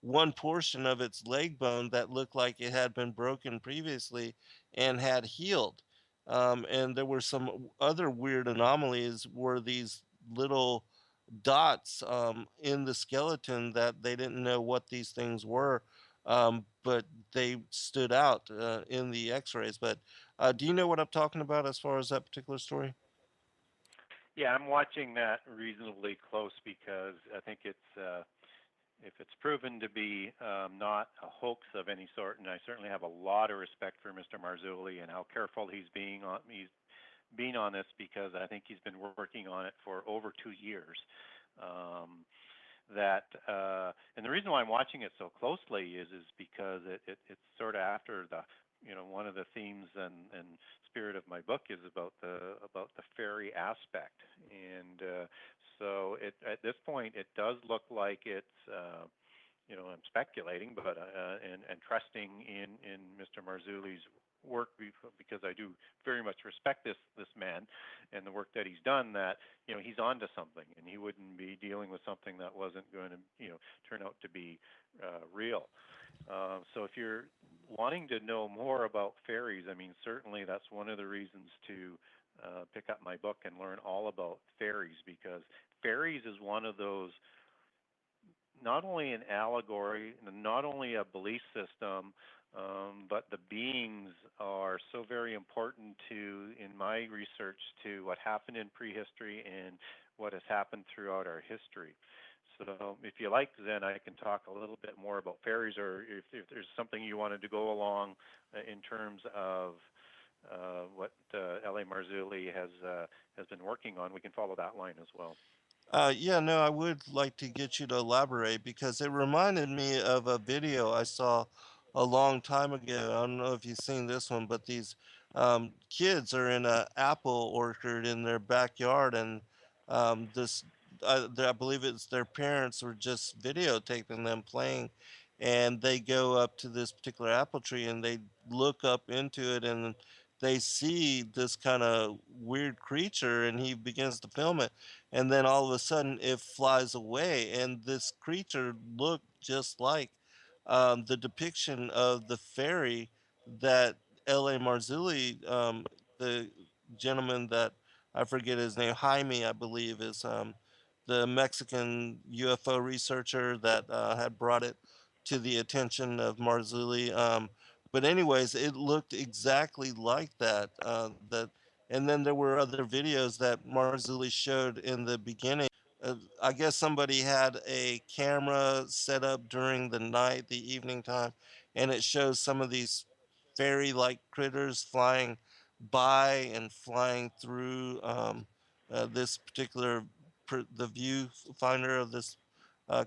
one portion of its leg bone that looked like it had been broken previously and had healed. And there were some other weird anomalies, where these little dots in the skeleton, that they didn't know what these things were, but they stood out in the X-rays. But do you know what I'm talking about as far as that particular story? Yeah, I'm watching that reasonably close because I think if it's proven to be not a hoax of any sort, and I certainly have a lot of respect for Mr. Marzulli and how careful he's been on this, because I think he's been working on it for over 2 years. Um, and the reason why I'm watching it so closely is because it's sort of after the one of the themes and spirit of my book is about the fairy aspect, and so at this point it does look like it's I'm speculating, but and trusting in Mr. Marzulli's work, because I do very much respect this man and the work that he's done. That he's onto something, and he wouldn't be dealing with something that wasn't going to turn out to be real. So if you're wanting to know more about fairies, I mean, certainly that's one of the reasons to pick up my book and learn all about fairies, because fairies is one of those, not only an allegory, not only a belief system, but the beings are so very important to, in my research, to what happened in prehistory and what has happened throughout our history. So if you like, then I can talk a little bit more about fairies, or if there's something you wanted to go along in terms of what L.A. Marzulli has been working on, we can follow that line as well. Yeah, no, I would like to get you to elaborate, because it reminded me of a video I saw a long time ago. I don't know if you've seen this one, but these kids are in an apple orchard in their backyard, and this I believe it's their parents were just videotaping them playing, and they go up to this particular apple tree and they look up into it, and they see this kind of weird creature, and he begins to film it, and then all of a sudden it flies away, and this creature looked just like the depiction of the fairy that L.A. Marzulli, the gentleman that I forget his name, Jaime, I believe, is the Mexican UFO researcher that had brought it to the attention of Marzulli. But anyways, it looked exactly like that. And then there were other videos that Marzulli showed in the beginning. I guess somebody had a camera set up during the night, the evening time, and it shows some of these fairy-like critters flying by and flying through this particular the viewfinder of this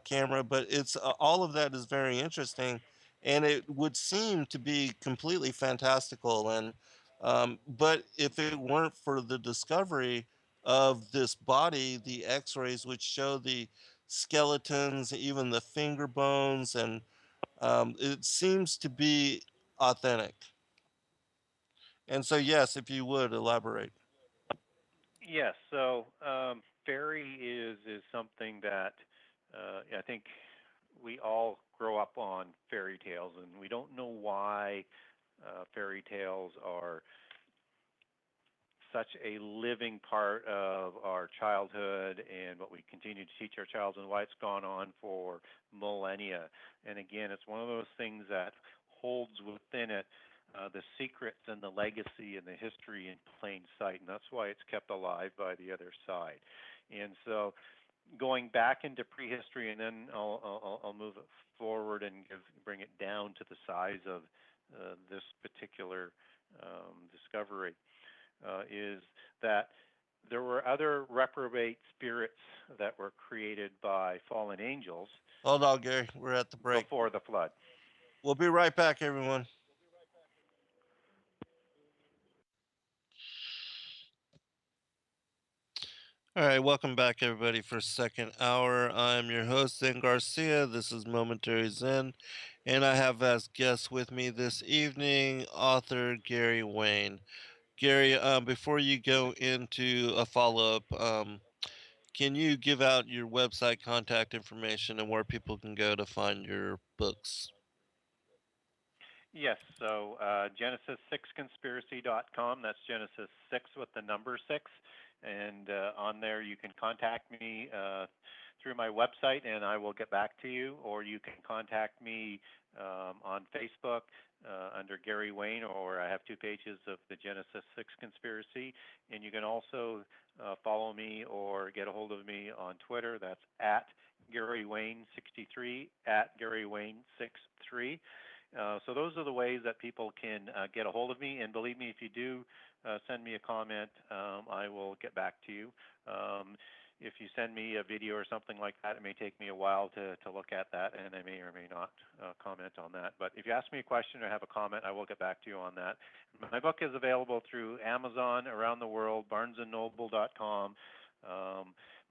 camera. But it's all of that is very interesting, and it would seem to be completely fantastical. And but if it weren't for the discovery of this body, the X-rays would show the skeletons, even the finger bones, and it seems to be authentic. And so, yes, if you would elaborate. Yes. So fairy is something that I think we all grow up on fairy tales, and we don't know why fairy tales are such a living part of our childhood and what we continue to teach our children, and why it's gone on for millennia. And again, it's one of those things that holds within it the secrets and the legacy and the history in plain sight, and that's why it's kept alive by the other side. And so, going back into prehistory, and then I'll move it forward and bring it down to the size of this particular discovery, is that there were other reprobate spirits that were created by fallen angels Hold on, Gary. We're at the break. before the flood. We'll be right back, everyone. All right, welcome back, everybody, for second hour. I'm your host, Zen Garcia. This is Momentary Zen, and I have as guest with me this evening author Gary Wayne. Gary, before you go into a follow-up, can you give out your website contact information and where people can go to find your books? Yes, so Genesis6conspiracy.com. That's Genesis 6 with the number 6. And on there you can contact me through my website and I will get back to you. Or you can contact me on Facebook under Gary Wayne, or I have 2 pages of the Genesis 6 Conspiracy. And you can also follow me or get a hold of me on Twitter. That's at Gary Wayne 63, at Gary Wayne 63. So those are the ways that people can get a hold of me. And believe me, if you do send me a comment, I will get back to you. If you send me a video or something like that, it may take me a while to look at that, and I may or may not comment on that. But if you ask me a question or have a comment, I will get back to you on that. My book is available through Amazon around the world, barnesandnoble.com,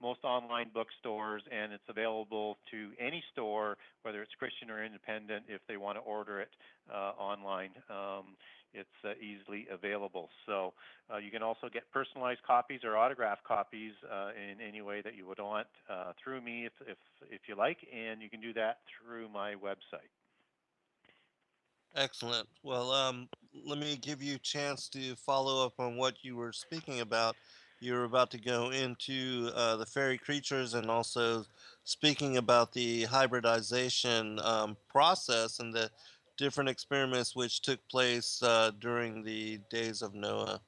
most online bookstores, and it's available to any store, whether it's Christian or independent, if they want to order it online. It's easily available. So you can also get personalized copies or autographed copies in any way that you would want through me if you like, and you can do that through my website. Excellent. Well, let me give you a chance to follow up on what you were speaking about. You were about to go into the fairy creatures and also speaking about the hybridization process and the different experiments which took place during the days of Noah.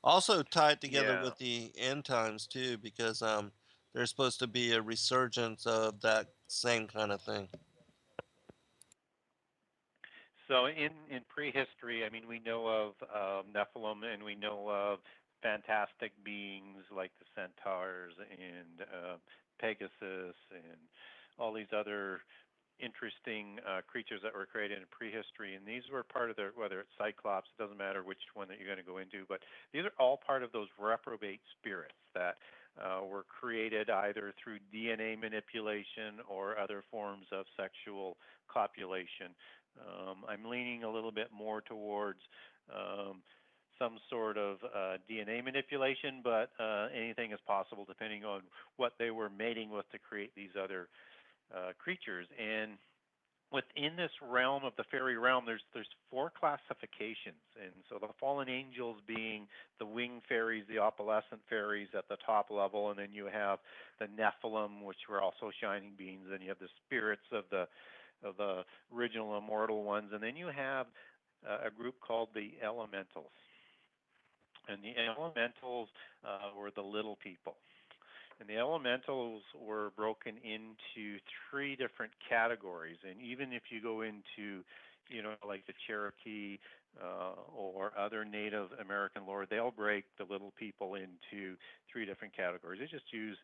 Also tied together Yeah. with the end times too, because there's supposed to be a resurgence of that same kind of thing. So in prehistory, I mean, we know of Nephilim, and we know of fantastic beings like the centaurs and Pegasus and all these other interesting creatures that were created in prehistory. And these were part of the, whether it's Cyclops, it doesn't matter which one that you're going to go into, but these are all part of those reprobate spirits that were created either through DNA manipulation or other forms of sexual copulation. I'm leaning a little bit more towards some sort of DNA manipulation, but anything is possible depending on what they were mating with to create these other creatures. And within this realm of the fairy realm, there's 4 classifications. And so the fallen angels being the winged fairies, the opalescent fairies at the top level, and then you have the Nephilim, which were also shining beings, and you have the spirits of the original immortal ones, and then you have a group called the elementals. And the elementals were the little people. And the elementals were broken into 3 different categories. And even if you go into, like the Cherokee or other Native American lore, they'll break the little people into 3 different categories. They just use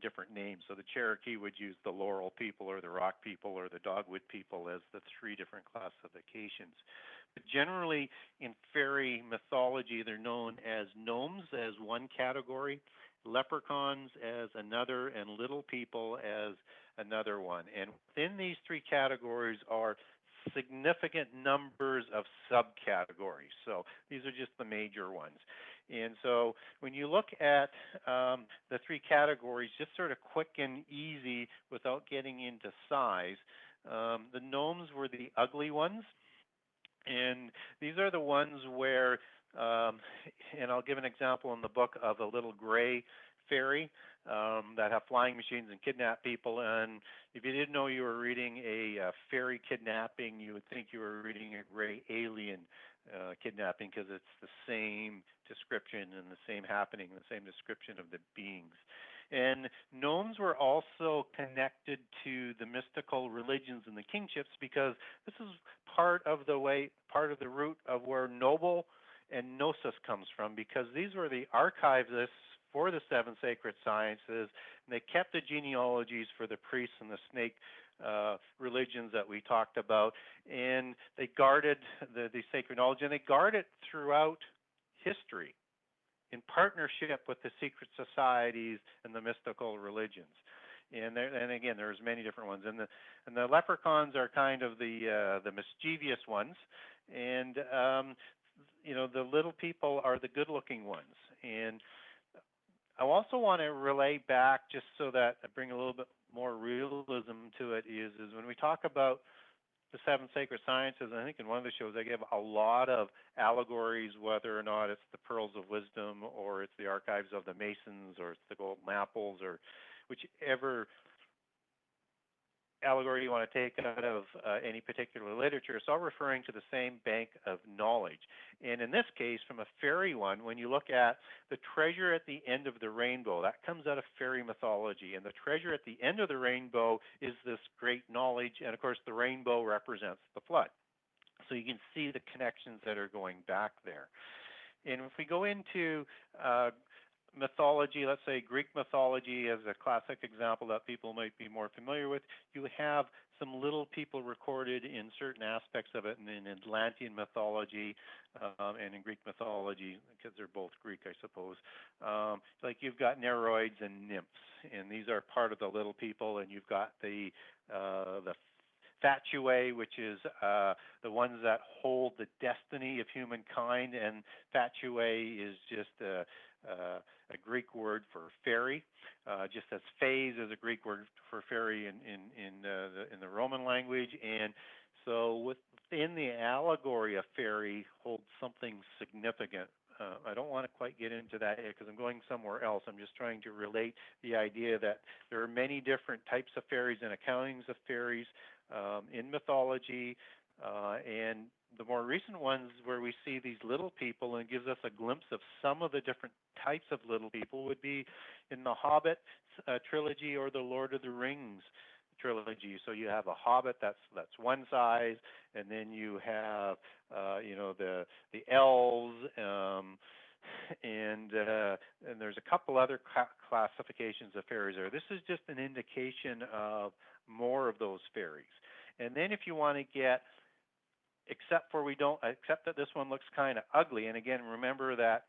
different names. So the Cherokee would use the Laurel people or the Rock people or the Dogwood people as the 3 different classifications. But generally, in fairy mythology, they're known as gnomes as one category, leprechauns as another, and little people as another one. And within these 3 categories are significant numbers of subcategories. So these are just the major ones. And so when you look at the 3 categories, just sort of quick and easy without getting into size, the gnomes were the ugly ones. And these are the ones where And I'll give an example in the book of a little gray fairy that have flying machines and kidnap people. And if you didn't know you were reading a fairy kidnapping, you would think you were reading a gray alien kidnapping, because it's the same description and the same happening, the same description of the beings. And gnomes were also connected to the mystical religions and the kingships, because this is part of the root of where noble and gnosis comes from, because these were the archivists for the seven sacred sciences, and they kept the genealogies for the priests and the snake religions that we talked about, and they guarded the sacred knowledge, and they guard it throughout history in partnership with the secret societies and the mystical religions. And again, there's many different ones, and the leprechauns are kind of the mischievous ones, and the little people are the good-looking ones. And I also want to relay back, just so that I bring a little bit more realism to it, is when we talk about the seven sacred sciences, I think in one of the shows I give a lot of allegories, whether or not it's the pearls of wisdom, or it's the archives of the Masons, or it's the golden apples, or whichever allegory you want to take out of any particular literature. It's all referring to the same bank of knowledge. And in this case, from a fairy one, when you look at the treasure at the end of the rainbow, that comes out of fairy mythology. And the treasure at the end of the rainbow is this great knowledge. And of course, the rainbow represents the flood. So you can see the connections that are going back there. And if we go into mythology, let's say Greek mythology as a classic example that people might be more familiar with, you have some little people recorded in certain aspects of it, and in Atlantean mythology and in Greek mythology, because they're both Greek, I suppose. Like you've got Nereids and nymphs, and these are part of the little people, and you've got the Fatui, which is the ones that hold the destiny of humankind, and Fatui is just a Greek word for fairy, just as phase is a Greek word for fairy in the Roman language. And so within the allegory, a fairy holds something significant. I don't want to quite get into that yet because I'm going somewhere else. I'm just trying to relate the idea that there are many different types of fairies and accountings of fairies in mythology, and the more recent ones where we see these little people and gives us a glimpse of some of the different types of little people would be in the Hobbit trilogy or the Lord of the Rings trilogy. So you have a Hobbit, that's one size, and then you have the Elves, and there's a couple other classifications of fairies there. This is just an indication of more of those fairies. And then if you want to get, except that this one looks kind of ugly, and again, remember that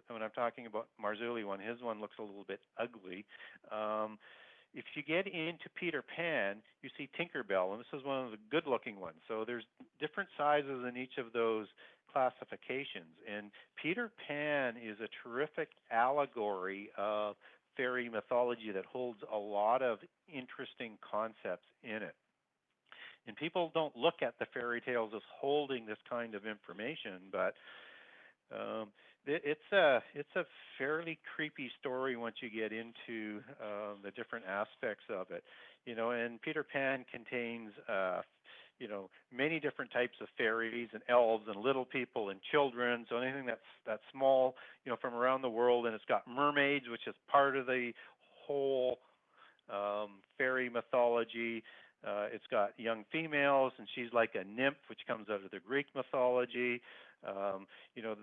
when I'm talking about Marzulli one, his one looks a little bit ugly. If you get into Peter Pan, you see Tinkerbell, and this is one of the good-looking ones. So there's different sizes in each of those classifications. And Peter Pan is a terrific allegory of fairy mythology that holds a lot of interesting concepts in it. And people don't look at the fairy tales as holding this kind of information, but it's a fairly creepy story once you get into the different aspects of it. And Peter Pan contains many different types of fairies and elves and little people and children. So anything that's small, from around the world, and it's got mermaids, which is part of the whole fairy mythology. It's got young females, and she's like a nymph, which comes out of the Greek mythology.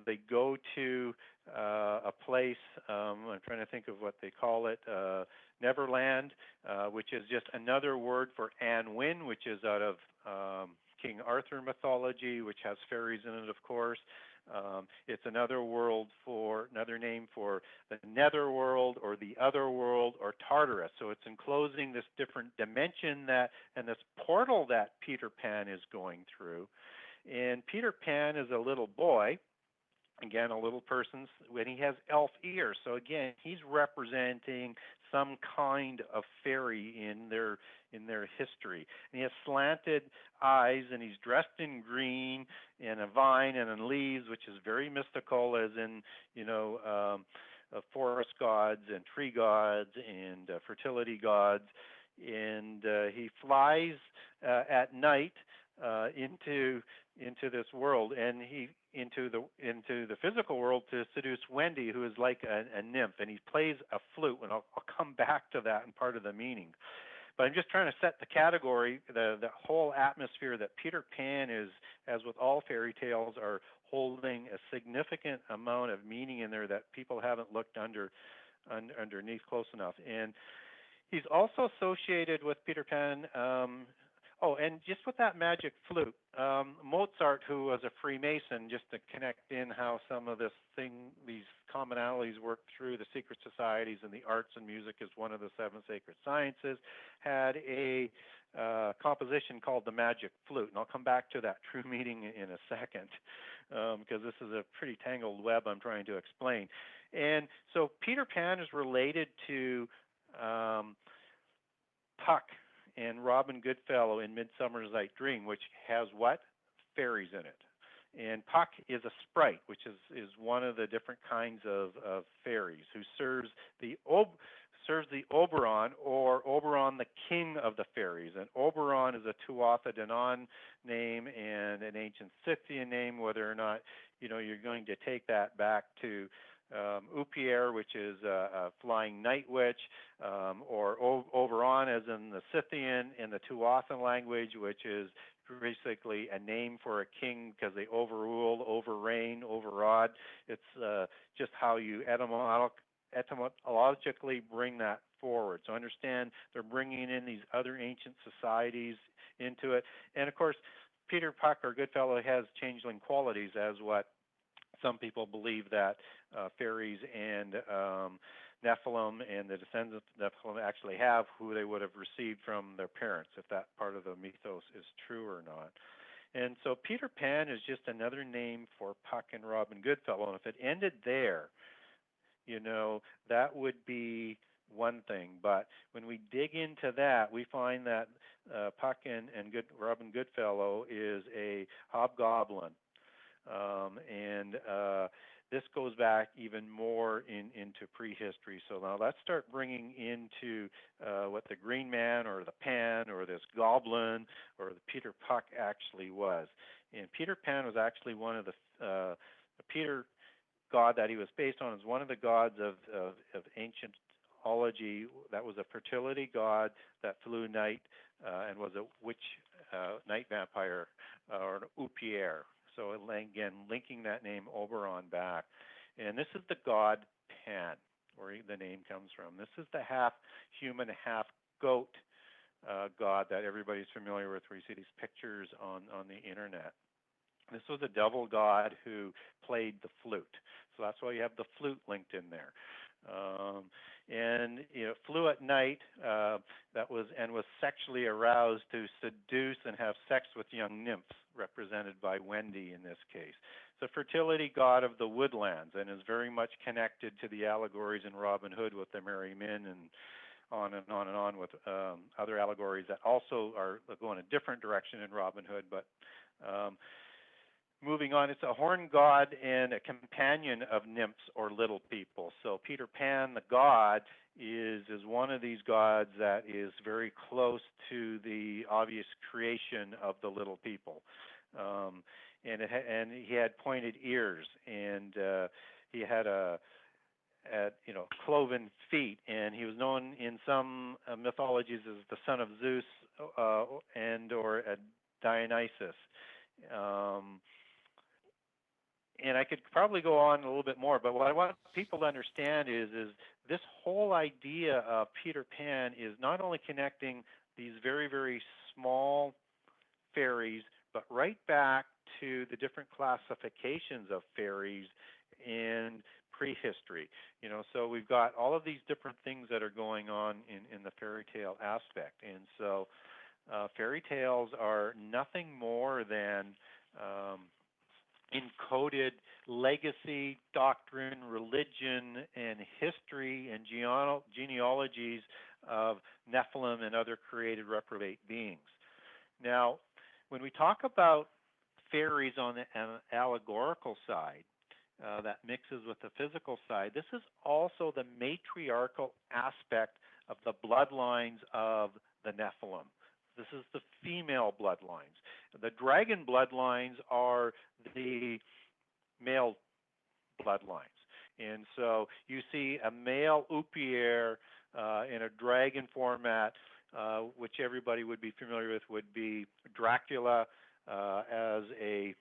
They go to a place, I'm trying to think of what they call it, Neverland, which is just another word for Anne Wynne, which is out of King Arthur mythology, which has fairies in it, of course. It's another name for the netherworld or the other world or Tartarus. So it's enclosing this different dimension and this portal that Peter Pan is going through. And Peter Pan is a little boy, again, a little person's when he has elf ears. So again, he's representing some kind of fairy in their history. And he has slanted eyes, and he's dressed in green and a vine and in leaves, which is very mystical, as in forest gods and tree gods and fertility gods. And he flies at night into this world, and he into the physical world to seduce Wendy, who is like a nymph, and he plays a flute, and I'll come back to that in part of the meaning. But I'm just trying to set the category, the whole atmosphere that Peter Pan is, as with all fairy tales, are holding a significant amount of meaning in there that people haven't looked underneath close enough. And he's also associated with Peter Pan. And just with that magic flute, Mozart, who was a Freemason, just to connect in how some of these commonalities work through the secret societies, and the arts and music is one of the seven sacred sciences, had a composition called the Magic Flute. And I'll come back to that true meaning in a second, because this is a pretty tangled web I'm trying to explain. And so Peter Pan is related to Puck and Robin Goodfellow in Midsummer Night's Dream, which has what? Fairies in it. And Puck is a sprite, which is one of the different kinds of fairies, who serves the Oberon, or Oberon, the king of the fairies. And Oberon is a Tuatha De Danann name and an ancient Scythian name, whether or not you're going to take that back to Upier, which is a flying night witch, or Oberon, as in the Scythian and the Tuathan language, which is basically a name for a king because they overrule, overreign, override. It's just how you etymologically bring that forward. So understand they're bringing in these other ancient societies into it. And of course, Peter Puck, or Goodfellow, has changeling qualities, as what some people believe that fairies and Nephilim and the descendants of Nephilim actually have, who they would have received from their parents, if that part of the mythos is true or not. And so Peter Pan is just another name for Puck and Robin Goodfellow. And if it ended there, that would be one thing. But when we dig into that, we find that Puck and Robin Goodfellow is a hobgoblin. And this goes back even more into prehistory. So now let's start bringing into what the Green Man or the Pan or this goblin or the Peter Puck actually was. And Peter Pan was actually one of the Peter god that he was based on is one of the gods of ancient mythology. That was a fertility god that flew night and was a witch, night vampire, or an Upier. So again, linking that name Oberon back. And this is the god Pan, where the name comes from. This is the half human, half goat god that everybody's familiar with, where you see these pictures on the internet. This was a devil god who played the flute. So that's why you have the flute linked in there. And flew at night, was sexually aroused to seduce and have sex with young nymphs, represented by Wendy in this case. It's a fertility god of the woodlands, and is very much connected to the allegories in Robin Hood with the Merry Men, and on and on and on with other allegories that also are going a different direction in Robin Hood. But moving on, it's a horned god and a companion of nymphs or little people. So Peter Pan, the god, is one of these gods that is very close to the obvious creation of the little people. And he had pointed ears, and he had cloven feet, and he was known in some mythologies as the son of Zeus and or Dionysus. And I could probably go on a little bit more, but what I want people to understand is this whole idea of Peter Pan is not only connecting these very, very small fairies, but right back to the different classifications of fairies in prehistory. So we've got all of these different things that are going on in the fairy tale aspect. And so fairy tales are nothing more than encoded legacy, doctrine, religion, and history and genealogies of Nephilim and other created reprobate beings. Now, when we talk about fairies on the allegorical side, that mixes with the physical side, this is also the matriarchal aspect of the bloodlines of the Nephilim. This is the female bloodlines. The dragon bloodlines are the male bloodlines. And so you see a male Upier in a dragon format, which everybody would be familiar with, would be Dracula as a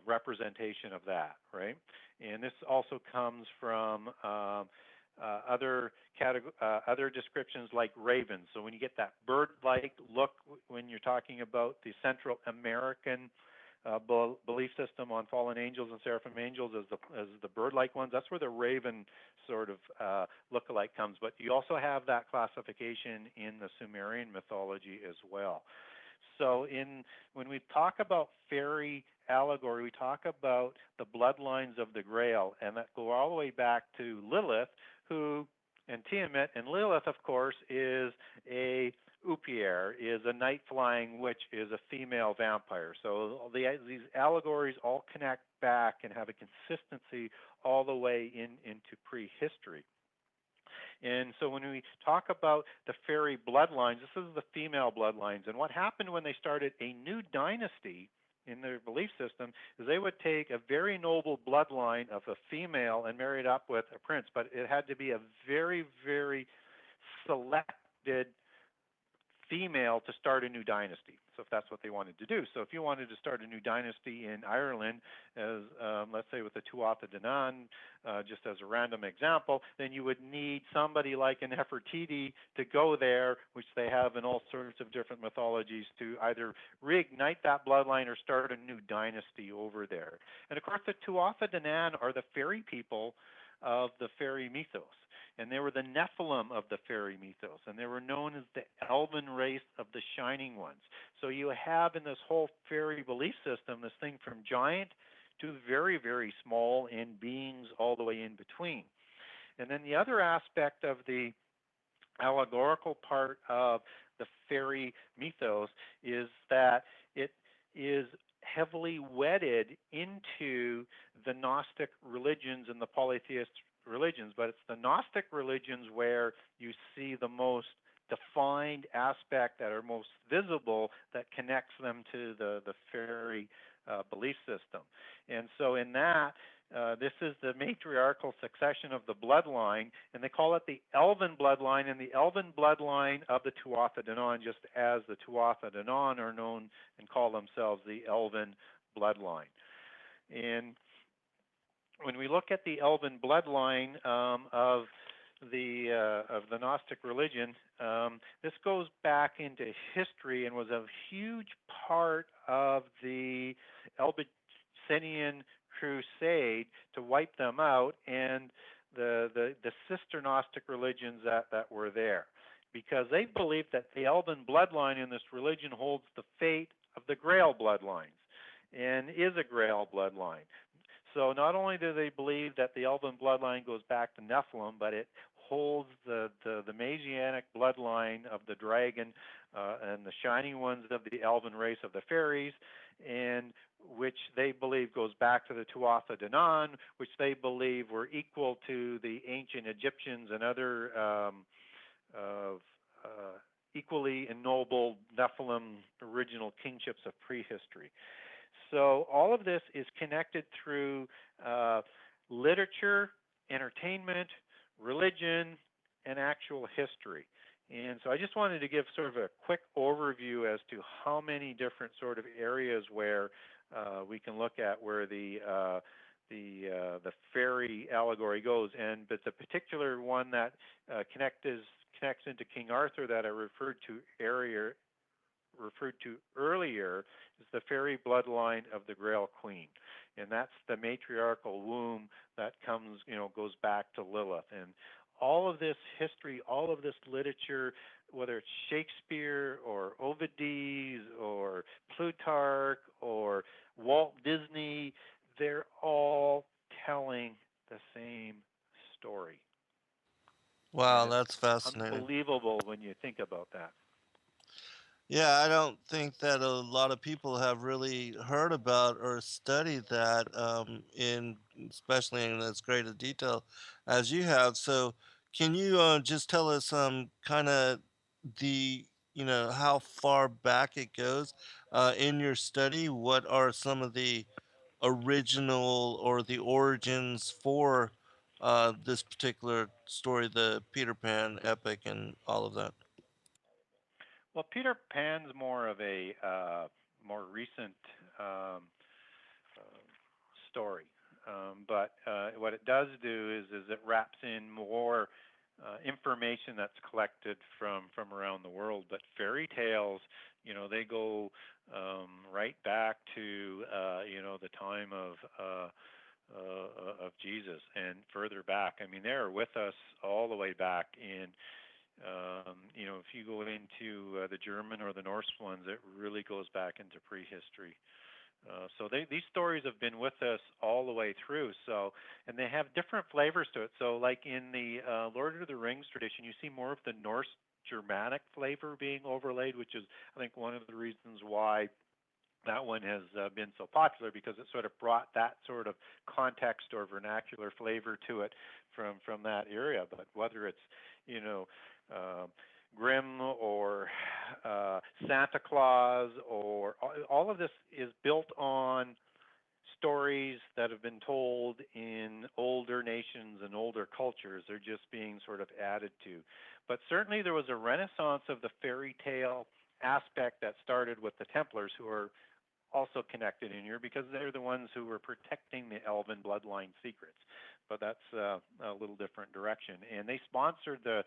representation of that, right? And this also comes from other descriptions like ravens. So when you get that bird-like look when you're talking about the Central American belief system on fallen angels and seraphim angels as the bird-like ones, that's where the raven sort of look-alike comes. But you also have that classification in the Sumerian mythology as well. So when we talk about fairy allegory, we talk about the bloodlines of the Grail, and that go all the way back to Lilith, and Tiamat, and Lilith, of course, is a Upier, is a night-flying witch, is a female vampire. So these allegories all connect back and have a consistency all the way into prehistory. And so when we talk about the fairy bloodlines, this is the female bloodlines. And what happened when they started a new dynasty in their belief system is they would take a very noble bloodline of a female and marry it up with a prince. But it had to be a very, very selected female to start a new dynasty. So if that's what they wanted to do. So if you wanted to start a new dynasty in Ireland, as let's say with the Tuatha De Danann, just as a random example, then you would need somebody like a Nefertiti to go there, which they have in all sorts of different mythologies, to either reignite that bloodline or start a new dynasty over there. And of course, the Tuatha De Danann are the fairy people of the fairy mythos. And they were the Nephilim of the fairy mythos, and they were known as the elven race of the shining ones. So you have in this whole fairy belief system this thing from giant to very, very small, and beings all the way in between. And then the other aspect of the allegorical part of the fairy mythos is that it is heavily wedded into the Gnostic religions and the polytheist religions, but it's the Gnostic religions where you see the most defined aspect that are most visible that connects them to the fairy belief system. And so in that, this is the matriarchal succession of the bloodline, and they call it the elven bloodline, and the elven bloodline of the Tuatha De Danann, just as the Tuatha De Danann are known and call themselves the elven bloodline. And when we look at the elven bloodline of the Gnostic religion, this goes back into history and was a huge part of the Albicinian crusade to wipe them out, and the sister Gnostic religions that were there, because they believed that the elven bloodline in this religion holds the fate of the Grail bloodlines and is a Grail bloodline. So not only do they believe that the elven bloodline goes back to Nephilim, but it holds the Messianic bloodline of the dragon and the shining ones of the elven race of the fairies, and which they believe goes back to the Tuatha De Danann, which they believe were equal to the ancient Egyptians and other equally ennobled Nephilim original kingships of prehistory. So all of this is connected through literature, entertainment, religion, and actual history. And so I just wanted to give sort of a quick overview as to how many different sort of areas where we can look at where the fairy allegory goes. But the particular one that connects into King Arthur that I referred to earlier is the fairy bloodline of the Grail Queen, and that's the matriarchal womb that goes back to Lilith. And all of this history, all of this literature, whether it's Shakespeare or Ovides or Plutarch or Walt Disney, they're all telling the same story. And Wow, it's that's fascinating. unbelievable when you think about that. Yeah, I don't think that a lot of people have really heard about or studied that in especially in as great a detail as you have. So, can you just tell us kind of the how far back it goes in your study? What are some of the original or the origins for this particular story, the Peter Pan epic, and all of that? Well, Peter Pan's more of a more recent uh, story, but what it does do is it wraps in more information that's collected from around the world. But fairy tales, they go right back to the time of Jesus and further back. I mean, they're with us all the way back in. If you go into the German or the Norse ones, it really goes back into prehistory. So these stories have been with us all the way through. So, and they have different flavors to it. So, like in the Lord of the Rings tradition, you see more of the Norse Germanic flavor being overlaid, which is, I think, one of the reasons why that one has been so popular, because it sort of brought that sort of context or vernacular flavor to it from that area. But whether it's uh, Grimm or Santa Claus, or all of this is built on stories that have been told in older nations and older cultures. They're just being sort of added to. But certainly there was a renaissance of the fairy tale aspect that started with the Templars, who are also connected in here because they're the ones who were protecting the elven bloodline secrets. But that's a little different direction. And they sponsored the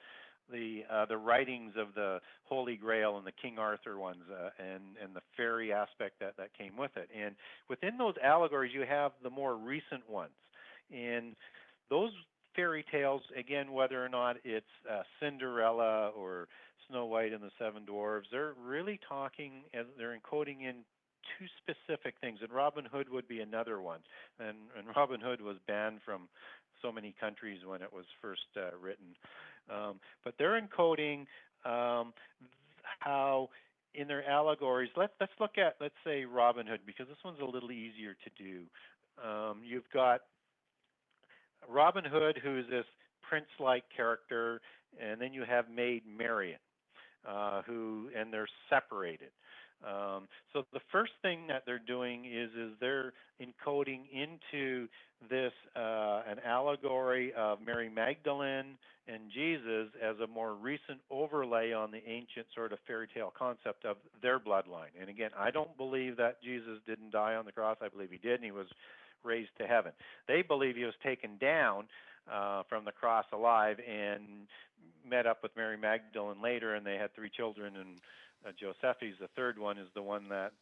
writings of the Holy Grail and the King Arthur ones, and the fairy aspect that came with it. And within those allegories, you have the more recent ones. And those fairy tales, again, whether or not it's Cinderella or Snow White and the Seven Dwarves, they're really talking, as they're encoding in two specific things. And Robin Hood would be another one. And Robin Hood was banned from so many countries when it was first written. But they're encoding how in their allegories, let's look at, let's say, Robin Hood, because this one's a little easier to do. You've got Robin Hood, who's this prince-like character, and then you have Maid Marian, and they're separated. So the first thing that they're doing is they're encoding into this an allegory of Mary Magdalene and Jesus as a more recent overlay on the ancient sort of fairy tale concept of their bloodline. And again, I don't believe that Jesus didn't die on the cross. I believe he did, and he was raised to heaven. They believe he was taken down from the cross alive and met up with Mary Magdalene later, and they had 3 children, and Josephus, the third one, is the one that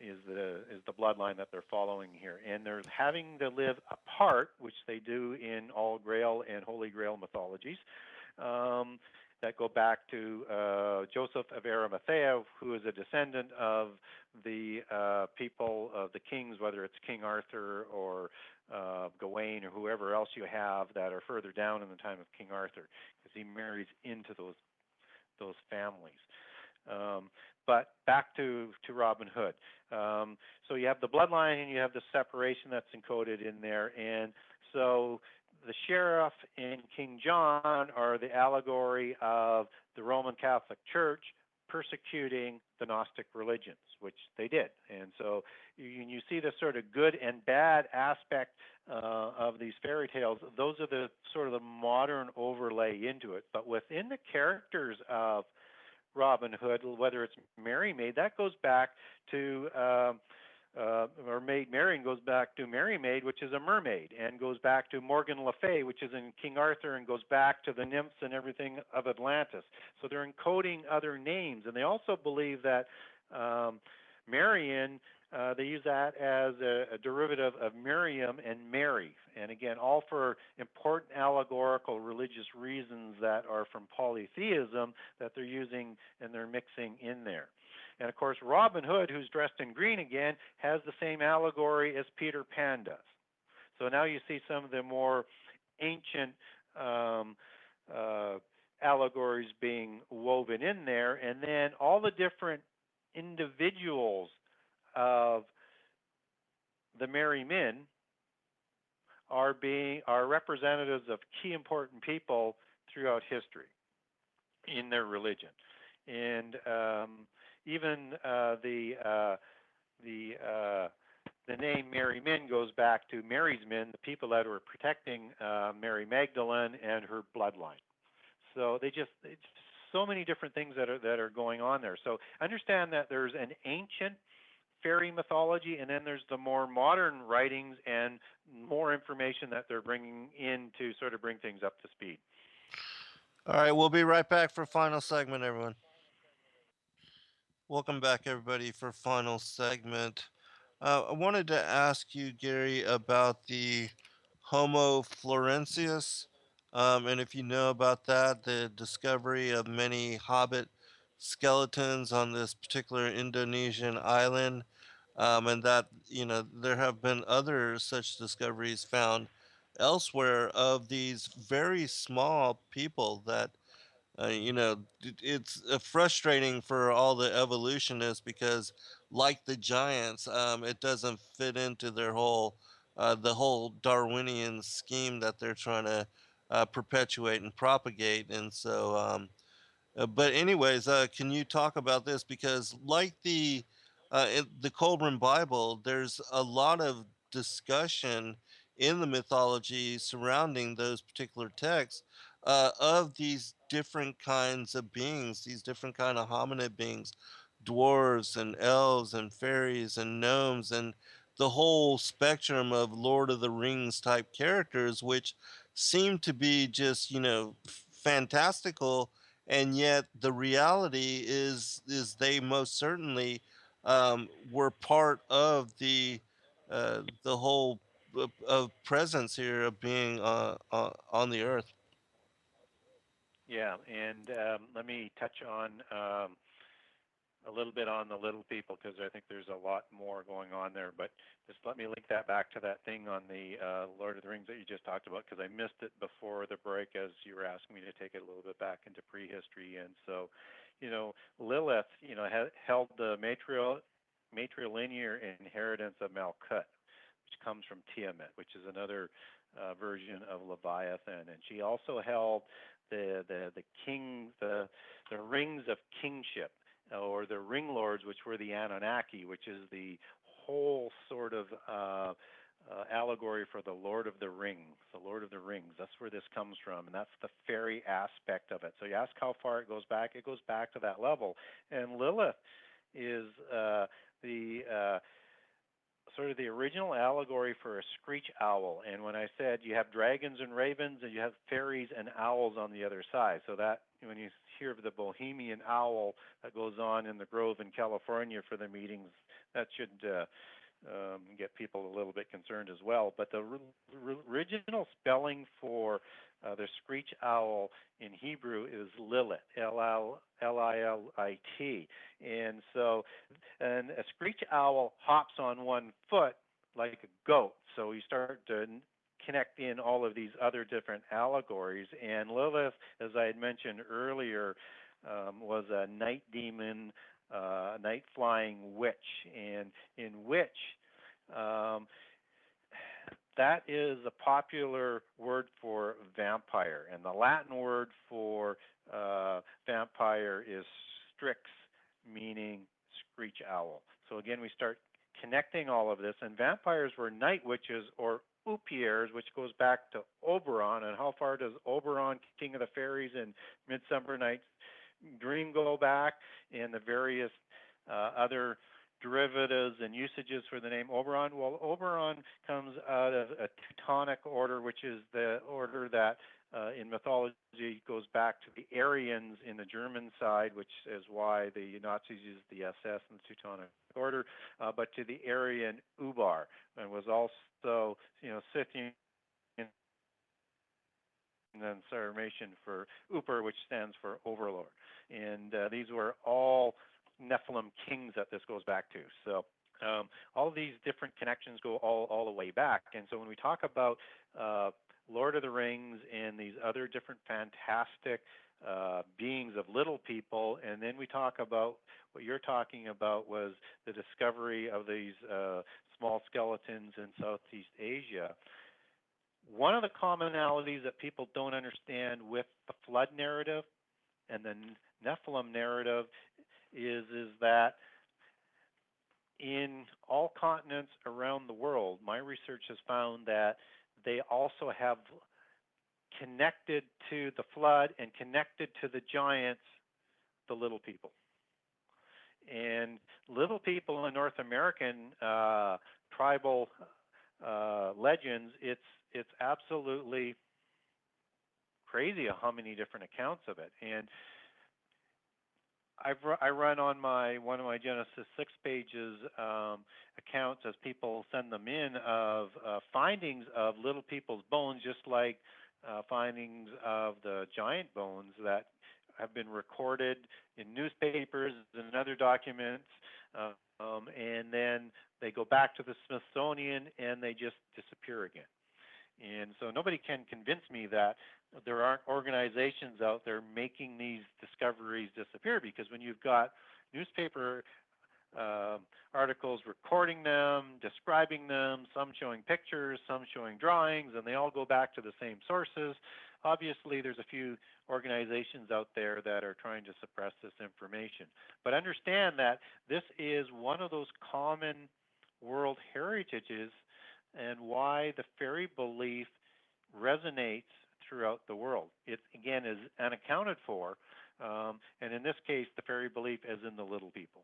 is the bloodline that they're following here. And they're having to live apart, which they do in all Grail and Holy Grail mythologies, that go back to Joseph of Arimathea, who is a descendant of the people of the kings, whether it's King Arthur or Gawain or whoever else you have that are further down in the time of King Arthur, because he marries into those families. But back to Robin Hood. So you have the bloodline and you have the separation that's encoded in there. And so the sheriff and King John are the allegory of the Roman Catholic Church persecuting the Gnostic religions, which they did. And so you see the sort of good and bad aspect of these fairy tales. Those are the sort of the modern overlay into it. But within the characters of Robin Hood, whether it's Merry Maid, that goes back to or Maid Marian goes back to Merry Maid, which is a mermaid, and goes back to Morgan Le Fay, which is in King Arthur, and goes back to the nymphs and everything of Atlantis. So they're encoding other names, and they also believe that Marian They use that as a derivative of Miriam and Mary, and again, all for important allegorical religious reasons that are from polytheism that they're using and they're mixing in there. And of course, Robin Hood, who's dressed in green again, has the same allegory as Peter Pan does. So now you see some of the more ancient allegories being woven in there, and then all the different individuals of the merry men are representatives of key important people throughout history in their religion, and even the name Merry Men goes back to Mary's men, the people that were protecting Mary Magdalene and her bloodline. So it's so many different things that are going on there. So understand that there's an ancient fairy mythology, and then there's the more modern writings and more information that they're bringing in to sort of bring things up to speed. All right, we'll be right back for final segment, everyone. Welcome back, everybody, for final segment. I wanted to ask you, Gary, about the Homo florensis, and if you know about that, the discovery of many hobbit skeletons on this particular Indonesian island, and that there have been other such discoveries found elsewhere of these very small people that it's frustrating for all the evolutionists because, like the giants, it doesn't fit into their the whole Darwinian scheme that they're trying to perpetuate and propagate. And so, but anyways, can you talk about this? Because like in the Colburn Bible, there's a lot of discussion in the mythology surrounding those particular texts of these different kinds of beings, these different kind of hominid beings, dwarves and elves and fairies and gnomes and the whole spectrum of Lord of the Rings type characters, which seem to be just fantastical, and yet the reality is they most certainly were part of the whole of presence here of being on the earth. Yeah, and let me touch on a little bit on the little people because I think there's a lot more going on there. But just let me link that back to that thing on the Lord of the Rings that you just talked about because I missed it before the break as you were asking me to take it a little bit back into prehistory. And so, Lilith, held the matrilinear inheritance of Malkuth, which comes from Tiamat, which is another version of Leviathan, and she also held the rings of kingship, or the ring lords, which were the Anunnaki, which is the whole sort of allegory for the Lord of the Rings. The Lord of the Rings. That's where this comes from, and that's the fairy aspect of it. So you ask how far it goes back. It goes back to that level. And Lilith is the sort of the original allegory for a screech owl. And when I said you have dragons and ravens and you have fairies and owls on the other side, so that when you hear of the Bohemian owl that goes on in the Grove in California for the meetings, that should get people a little bit concerned as well. But the original spelling for the screech owl in Hebrew is Lilith, Lilit, and so and a screech owl hops on one foot like a goat. So you start to connect in all of these other different allegories. And Lilith, as I had mentioned earlier, was a night demon, night flying witch, and in witch. That is a popular word for vampire, and the Latin word for vampire is strix, meaning screech owl. So again, we start connecting all of this, and vampires were night witches or oupiers, which goes back to Oberon. And how far does Oberon, King of the Fairies, and Midsummer Night's Dream go back, and the various other derivatives and usages for the name Oberon? Well, Oberon comes out of a Teutonic order, which is the order that in mythology goes back to the Aryans in the German side, which is why the Nazis used the SS and the Teutonic Order, but to the Aryan Ubar, and was also, Scythian and then Sarmatian for Upper, which stands for overlord. And these were all Nephilim kings that this goes back to. So all of these different connections go all the way back. And so when we talk about Lord of the Rings and these other different fantastic beings of little people, and then we talk about what you're talking about was the discovery of these small skeletons in Southeast Asia. One of the commonalities that people don't understand with the flood narrative and the Nephilim narrative is that in all continents around the world, my research has found that they also have connected to the flood and connected to the giants, the little people. And little people in North American tribal legends, it's absolutely crazy how many different accounts of it. And I run on one of my Genesis 6 pages accounts as people send them in of findings of little people's bones, just like findings of the giant bones that have been recorded in newspapers and other documents, and then they go back to the Smithsonian and they just disappear again. And so nobody can convince me that there aren't organizations out there making these discoveries disappear, because when you've got newspaper articles recording them, describing them, some showing pictures, some showing drawings, and they all go back to the same sources, obviously there's a few organizations out there that are trying to suppress this information. But understand that this is one of those common world heritages, and why the fairy belief resonates throughout the world. It, again, is unaccounted for, and in this case, the fairy belief is in the little people.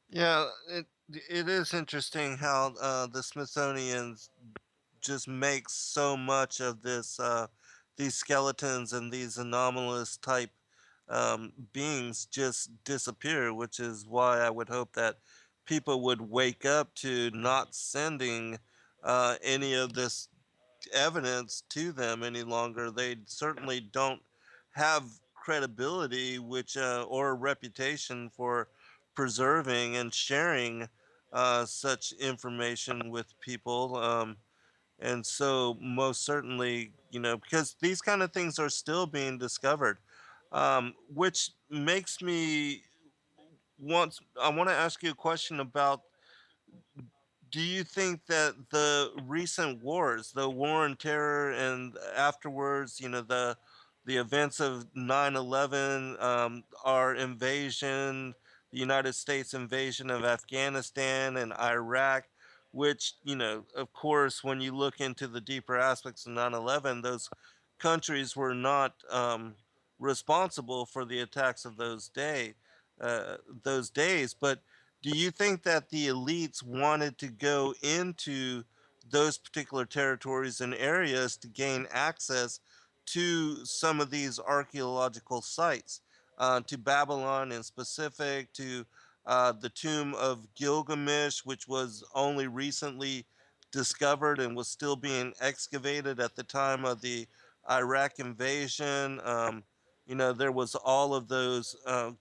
Yeah, it is interesting how the Smithsonian's just makes so much of this these skeletons and these anomalous type beings just disappear, which is why I would hope that people would wake up to not sending any of this evidence to them any longer. They certainly don't have credibility, which or reputation for preserving and sharing such information with people. And so, most certainly, because these kind of things are still being discovered, which makes me I want to ask you a question about, do you think that the recent wars, the war on terror, and afterwards, the events of 9/11, our invasion, the United States invasion of Afghanistan and Iraq, which, of course, when you look into the deeper aspects of 9/11, those countries were not responsible for the attacks of those days, but do you think that the elites wanted to go into those particular territories and areas to gain access to some of these archaeological sites, to Babylon in specific, to the tomb of Gilgamesh, which was only recently discovered and was still being excavated at the time of the Iraq invasion? There was all of those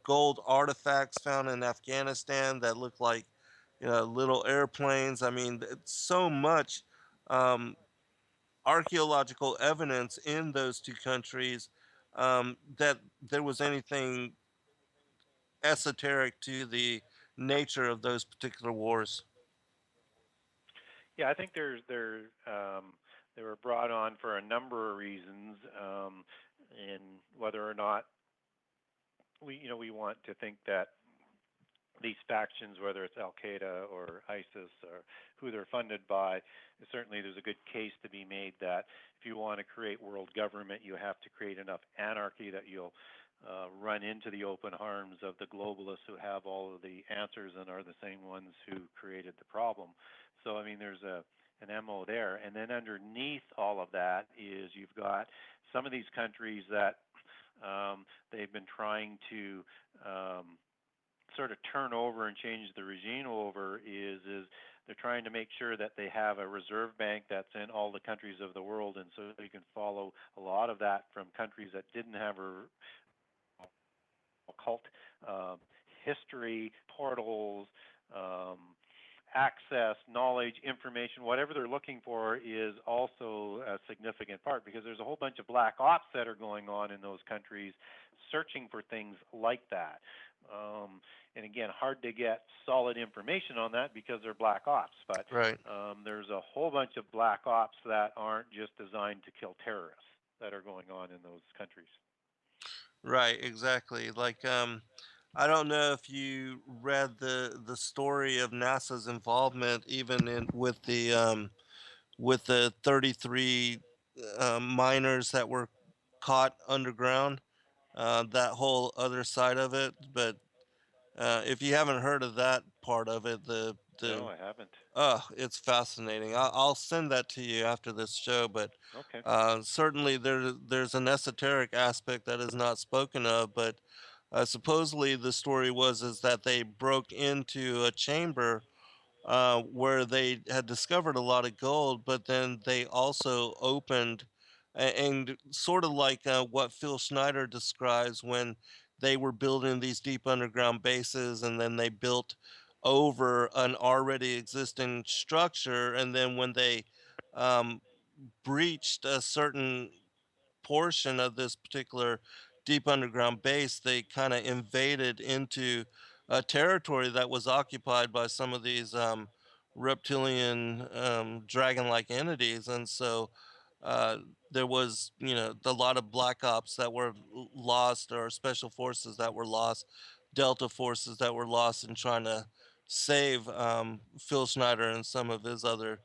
gold artifacts found in Afghanistan that looked like, little airplanes. I mean, so much um, archaeological evidence in those two countries, that there was anything esoteric to the nature of those particular wars. Yeah, I think they were brought on for a number of reasons, and whether or not we want to think that these factions, whether it's Al Qaeda or ISIS or who they're funded by, certainly there's a good case to be made that if you want to create world government, you have to create enough anarchy that you'll run into the open arms of the globalists who have all of the answers and are the same ones who created the problem. So, I mean, there's a an MO there. And then underneath all of that is you've got some of these countries that they've been trying to sort of turn over and change the regime over is they're trying to make sure that they have a reserve bank that's in all the countries of the world, and so you can follow a lot of that from countries that didn't have a occult history, portals, um, access, knowledge, information, whatever they're looking for is also a significant part, because there's a whole bunch of black ops that are going on in those countries searching for things like that. And again, hard to get solid information on that because they're black ops, but Right. there's a whole bunch of black ops that aren't just designed to kill terrorists that are going on in those countries. Right, exactly. Like I don't know if you read the story of NASA's involvement even in with the 33 miners that were caught underground, that whole other side of it. But if you haven't heard of that part of it, No, the I haven't. it's fascinating. I'll send that to you after this show. But Okay. certainly there's an esoteric aspect that is not spoken of. But supposedly the story was is that they broke into a chamber where they had discovered a lot of gold, but then they also opened, and sort of like what Phil Schneider describes when they were building these deep underground bases, and then they built over an already existing structure, and then when they um, breached a certain portion of this particular deep underground base, they kind of invaded into a territory that was occupied by some of these reptilian dragon-like entities, and so uh, there was, a lot of black ops that were lost, or special forces that were lost, Delta forces that were lost in trying to save Phil Schneider and some of his other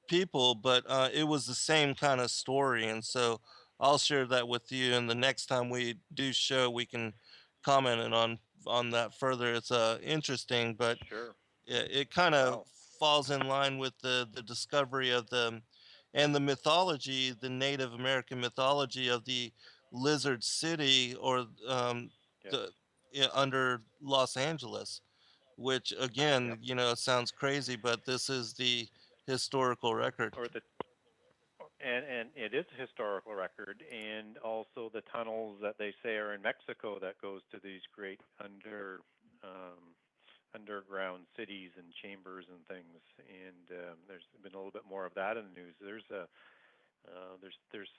people, but it was the same kind of story, and so I'll share that with you. And the next time we do show, we can comment on that further. It's interesting, but Sure. it kind of Wow. falls in line with the discovery of the mythology, the Native American mythology of the Lizard City, or Yes. the under Los Angeles, which Yeah. again, sounds crazy, but this is the historical record. Or the and it is a historical record, and also the tunnels that they say are in Mexico that goes to these great underground cities and chambers and things. And there's been a little bit more of that in the news. There's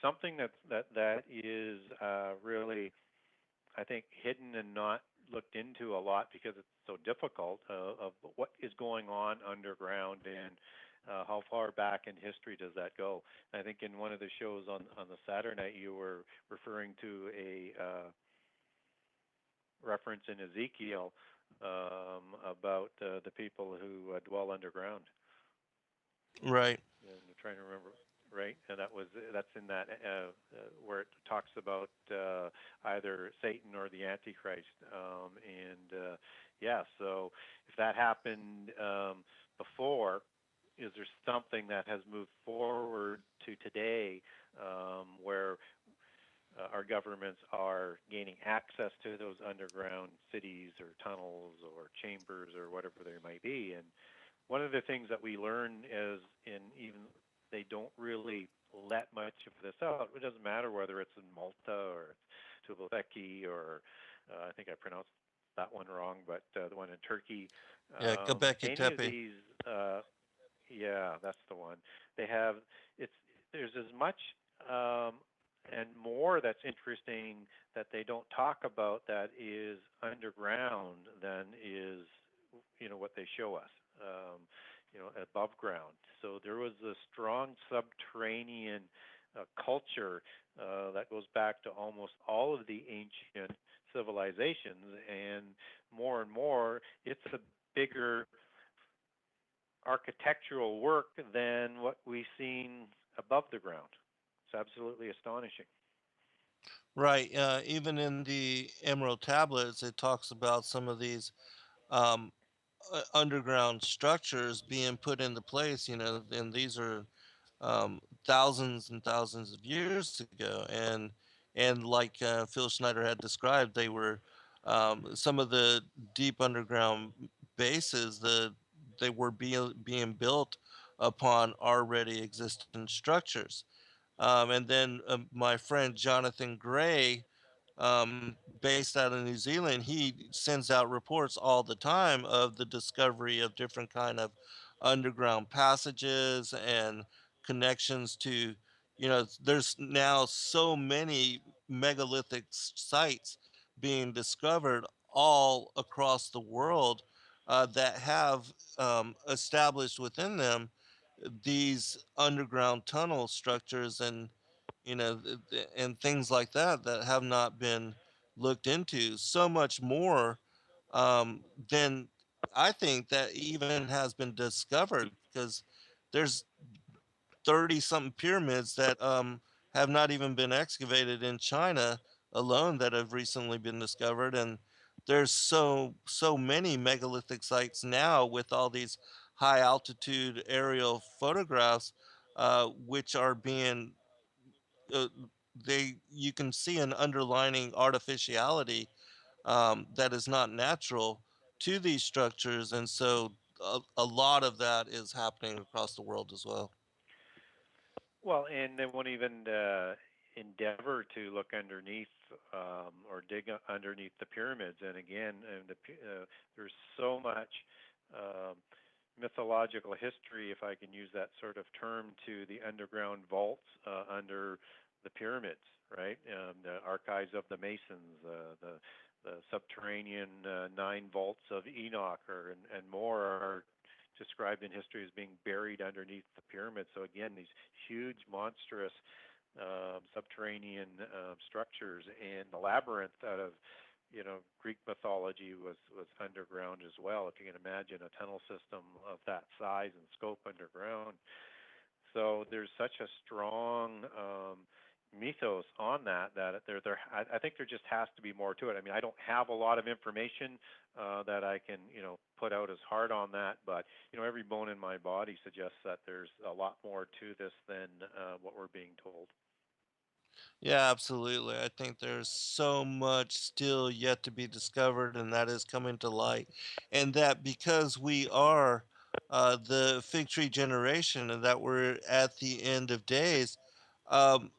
something that is really, I think, hidden and not looked into a lot because it's so difficult, of what is going on underground, and how far back in history does that go. I think in one of the shows on the Saturday night you were referring to a reference in Ezekiel, about the people who dwell underground. Right. And I'm trying to remember, right? And that's in that where it talks about either Satan or the Antichrist. And yeah, so if that happened before, is there something that has moved forward to today, where our governments are gaining access to those underground cities or tunnels or chambers or whatever they might be? And one of the things that we learn is, in even they don't really let much of this out. It doesn't matter whether it's in Malta or Tuvleki, or I think I pronounced that one wrong, but the one in Turkey. Yeah, Göbekli Any of Tepe. these, yeah, that's the one. They have it's there's as much um, and more that's interesting that they don't talk about that is underground than is what they show us, above ground. So there was a strong subterranean culture that goes back to almost all of the ancient civilizations, and more it's a bigger architectural work than what we've seen above the ground. It's absolutely astonishing. Right. Even in the Emerald tablets, it talks about some of these. Um, underground structures being put into place, and these are thousands and thousands of years ago, and like Phil Schneider had described, they were some of the deep underground bases. They were being built upon already existing structures. And then my friend Jonathan Gray, based out of New Zealand, he sends out reports all the time of the discovery of different kind of underground passages and connections to, there's now so many megalithic sites being discovered all across the world that have established within them these underground tunnel structures and and things like that that have not been looked into so much more than I think that even has been discovered, because there's 30 something pyramids that have not even been excavated in China alone that have recently been discovered. And there's so many megalithic sites now with all these high altitude aerial photographs, which are being uh, they you can see an underlining artificiality that is not natural to these structures, and so a lot of that is happening across the world as well. Well, and they won't even endeavor to look underneath or dig underneath the pyramids. And again, there's so much um, mythological history, if I can use that sort of term, to the underground vaults under the pyramids, right? The archives of the Masons, the subterranean nine vaults of Enoch, and more are described in history as being buried underneath the pyramid. So again, these huge, monstrous subterranean structures, and the labyrinth out of Greek mythology was underground as well. If you can imagine a tunnel system of that size and scope underground, so there's such a strong mythos on that I think there just has to be more to it. I mean, I don't have a lot of information that I can put out as hard on that, but every bone in my body suggests that there's a lot more to this than what we're being told. Yeah, absolutely. I think there's so much still yet to be discovered, and that is coming to light. And that because we are the fig tree generation and that we're at the end of days, um,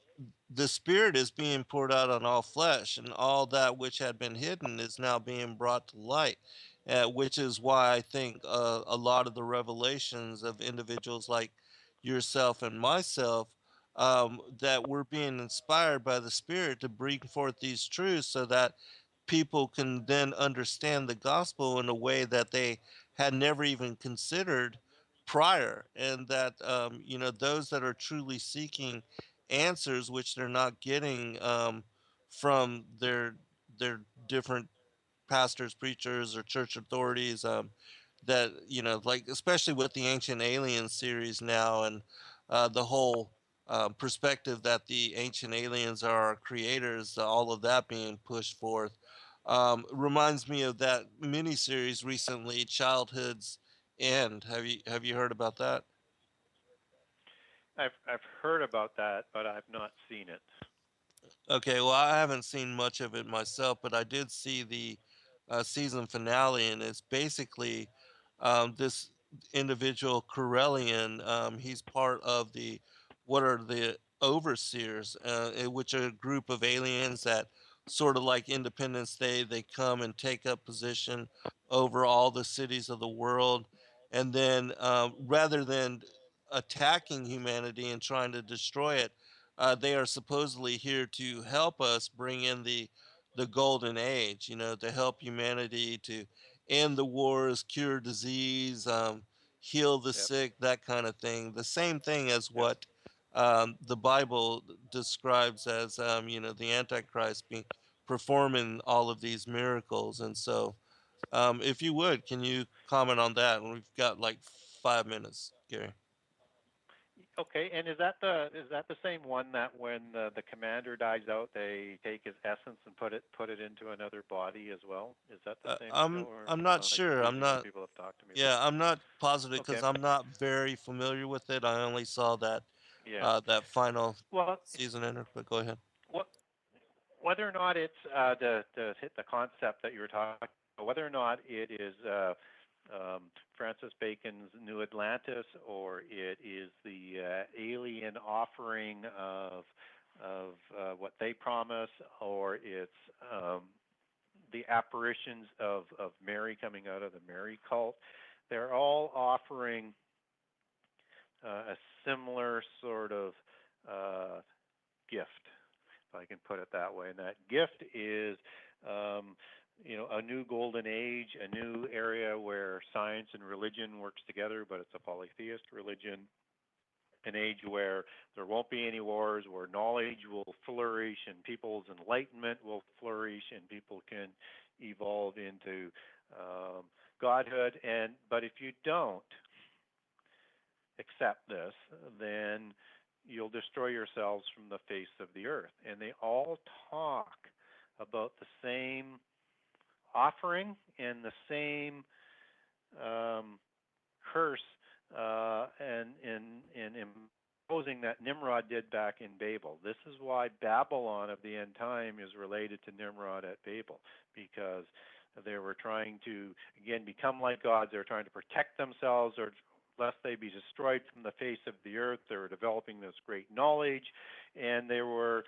the Spirit is being poured out on all flesh, and all that which had been hidden is now being brought to light. Which is why I think a lot of the revelations of individuals like yourself and myself, that we're being inspired by the Spirit to bring forth these truths so that people can then understand the gospel in a way that they had never even considered prior. And that, those that are truly seeking answers, which they're not getting from their different pastors, preachers, or church authorities, that like especially with the Ancient Aliens series now, and the whole perspective that the ancient aliens are our creators, all of that being pushed forth, reminds me of that miniseries recently, Childhood's End. Have you heard about that? I've heard about that, but I've not seen it. Okay, well, I haven't seen much of it myself, but I did see the season finale, and it's basically this individual Corellian. He's part of the what are the overseers, which are a group of aliens that sort of like Independence Day. They come and take up position over all the cities of the world, and then rather than attacking humanity and trying to destroy it, they are supposedly here to help us bring in the golden age, to help humanity to end the wars, cure disease, heal the Yep. sick, that kind of thing. The same thing as Yep. what the Bible describes as, the Antichrist being performing all of these miracles. And so, if you would, can you comment on that? And we've got like 5 minutes, Gary. Okay, and is that the same one that when the commander dies out, they take his essence and put it into another body as well? Is that the same show, or I'm am not I sure. I'm confusing what not. people have talked to me about? Yeah, I'm not positive Okay, because I'm not very familiar with it. I only saw that yeah. that final Well, season enter. But go ahead. what whether or not it's to hit the concept that you were talking about, whether or not it is Francis Bacon's New Atlantis or it is the alien offering of what they promise, or it's the apparitions of Mary coming out of the Mary cult. They're all offering a similar sort of uh, gift, if I can put it that way. And that gift is, um, a new golden age, a new area where science and religion works together, but it's a polytheist religion. An age where there won't be any wars, where knowledge will flourish and people's enlightenment will flourish, and people can evolve into um, godhood. And but if you don't accept this, then you'll destroy yourselves from the face of the earth. And they all talk about the same offering and the same um, curse and imposing that Nimrod did back in Babel. This is why Babylon of the end time is related to Nimrod at Babel, because they were trying to again become like gods. They were trying to protect themselves or lest they be destroyed from the face of the earth. They were developing this great knowledge, and they were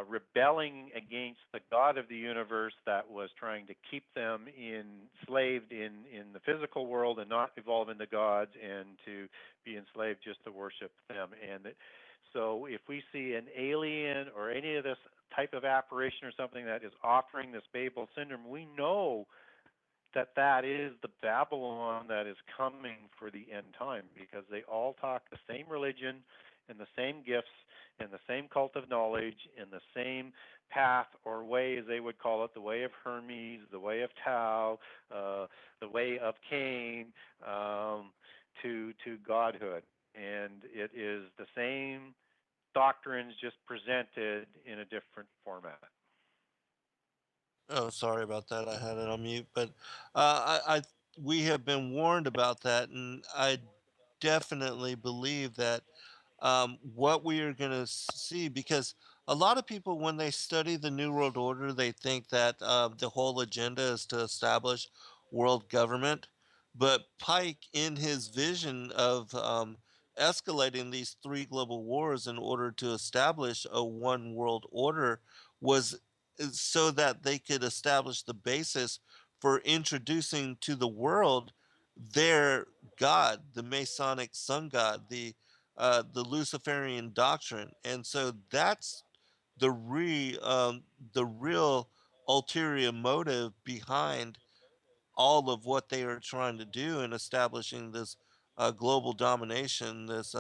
rebelling against the God of the universe that was trying to keep them enslaved in the physical world and not evolve into gods and to be enslaved just to worship them. So if we see an alien or any of this type of apparition or something that is offering this Babel syndrome, we know that that is the Babylon that is coming for the end time, because they all talk the same religion and the same gifts and the same cult of knowledge and the same path or way, as they would call it, the way of Hermes, the way of Tao, the way of Cain, to godhood. And it is the same doctrines just presented in a different format. Oh, sorry about that. I had it on mute, but I we have been warned about that, and I definitely believe that what we are going to see, because a lot of people, when they study the New World Order, they think that the whole agenda is to establish world government. But Pike, in his vision of escalating these three global wars in order to establish a one world order, was so that they could establish the basis for introducing to the world their god, the Masonic sun god, the Luciferian doctrine, and so that's the the real ulterior motive behind all of what they are trying to do in establishing this global domination, this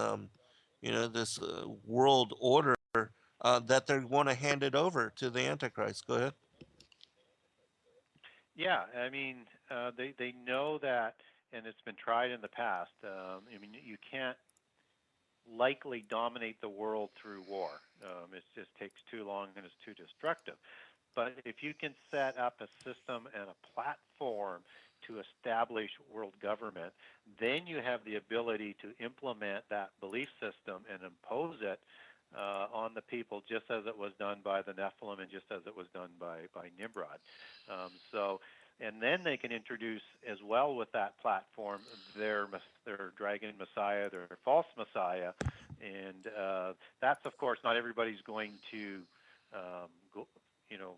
this world order that they want to hand it over to the Antichrist. Go ahead. Yeah, I mean, they know that, and it's been tried in the past. I mean, you can't likely dominate the world through war. It just takes too long and is too destructive. But if you can set up a system and a platform to establish world government, then you have the ability to implement that belief system and impose it on the people, just as it was done by the Nephilim and just as it was done by Nimrod. And then they can introduce as well with that platform their dragon messiah, their false messiah, and that's of course not everybody's going to go, you know,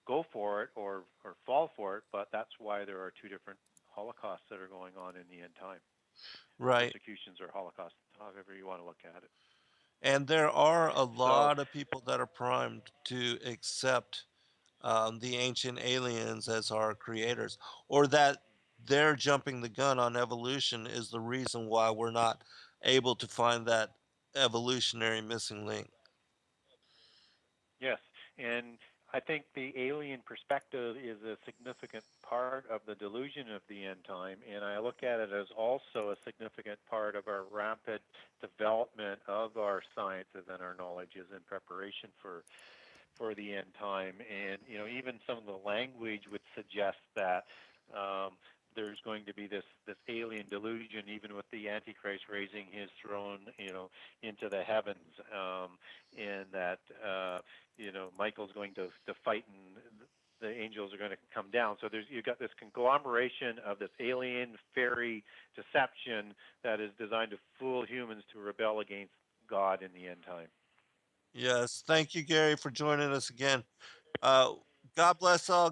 go for it or fall for it, but that's why there are two different holocausts that are going on in the end time, or Right. persecutions or holocausts, however you want to look at it. And there are a So lot of people that are primed to accept the ancient aliens as our creators, or that they're jumping the gun on evolution is the reason why we're not able to find that evolutionary missing link. yes, and I think the alien perspective is a significant part of the delusion of the end time, and I look at it as also a significant part of our rapid development of our sciences and our knowledges in preparation for the end time. And even some of the language would suggest that there's going to be this alien delusion, even with the Antichrist raising his throne, into the heavens, and that Michael's going to fight and the angels are going to come down. So you've got this conglomeration of this alien fairy deception that is designed to fool humans to rebel against God in the end time. Yes. Thank you, Gary, for joining us again. Uh, God bless all.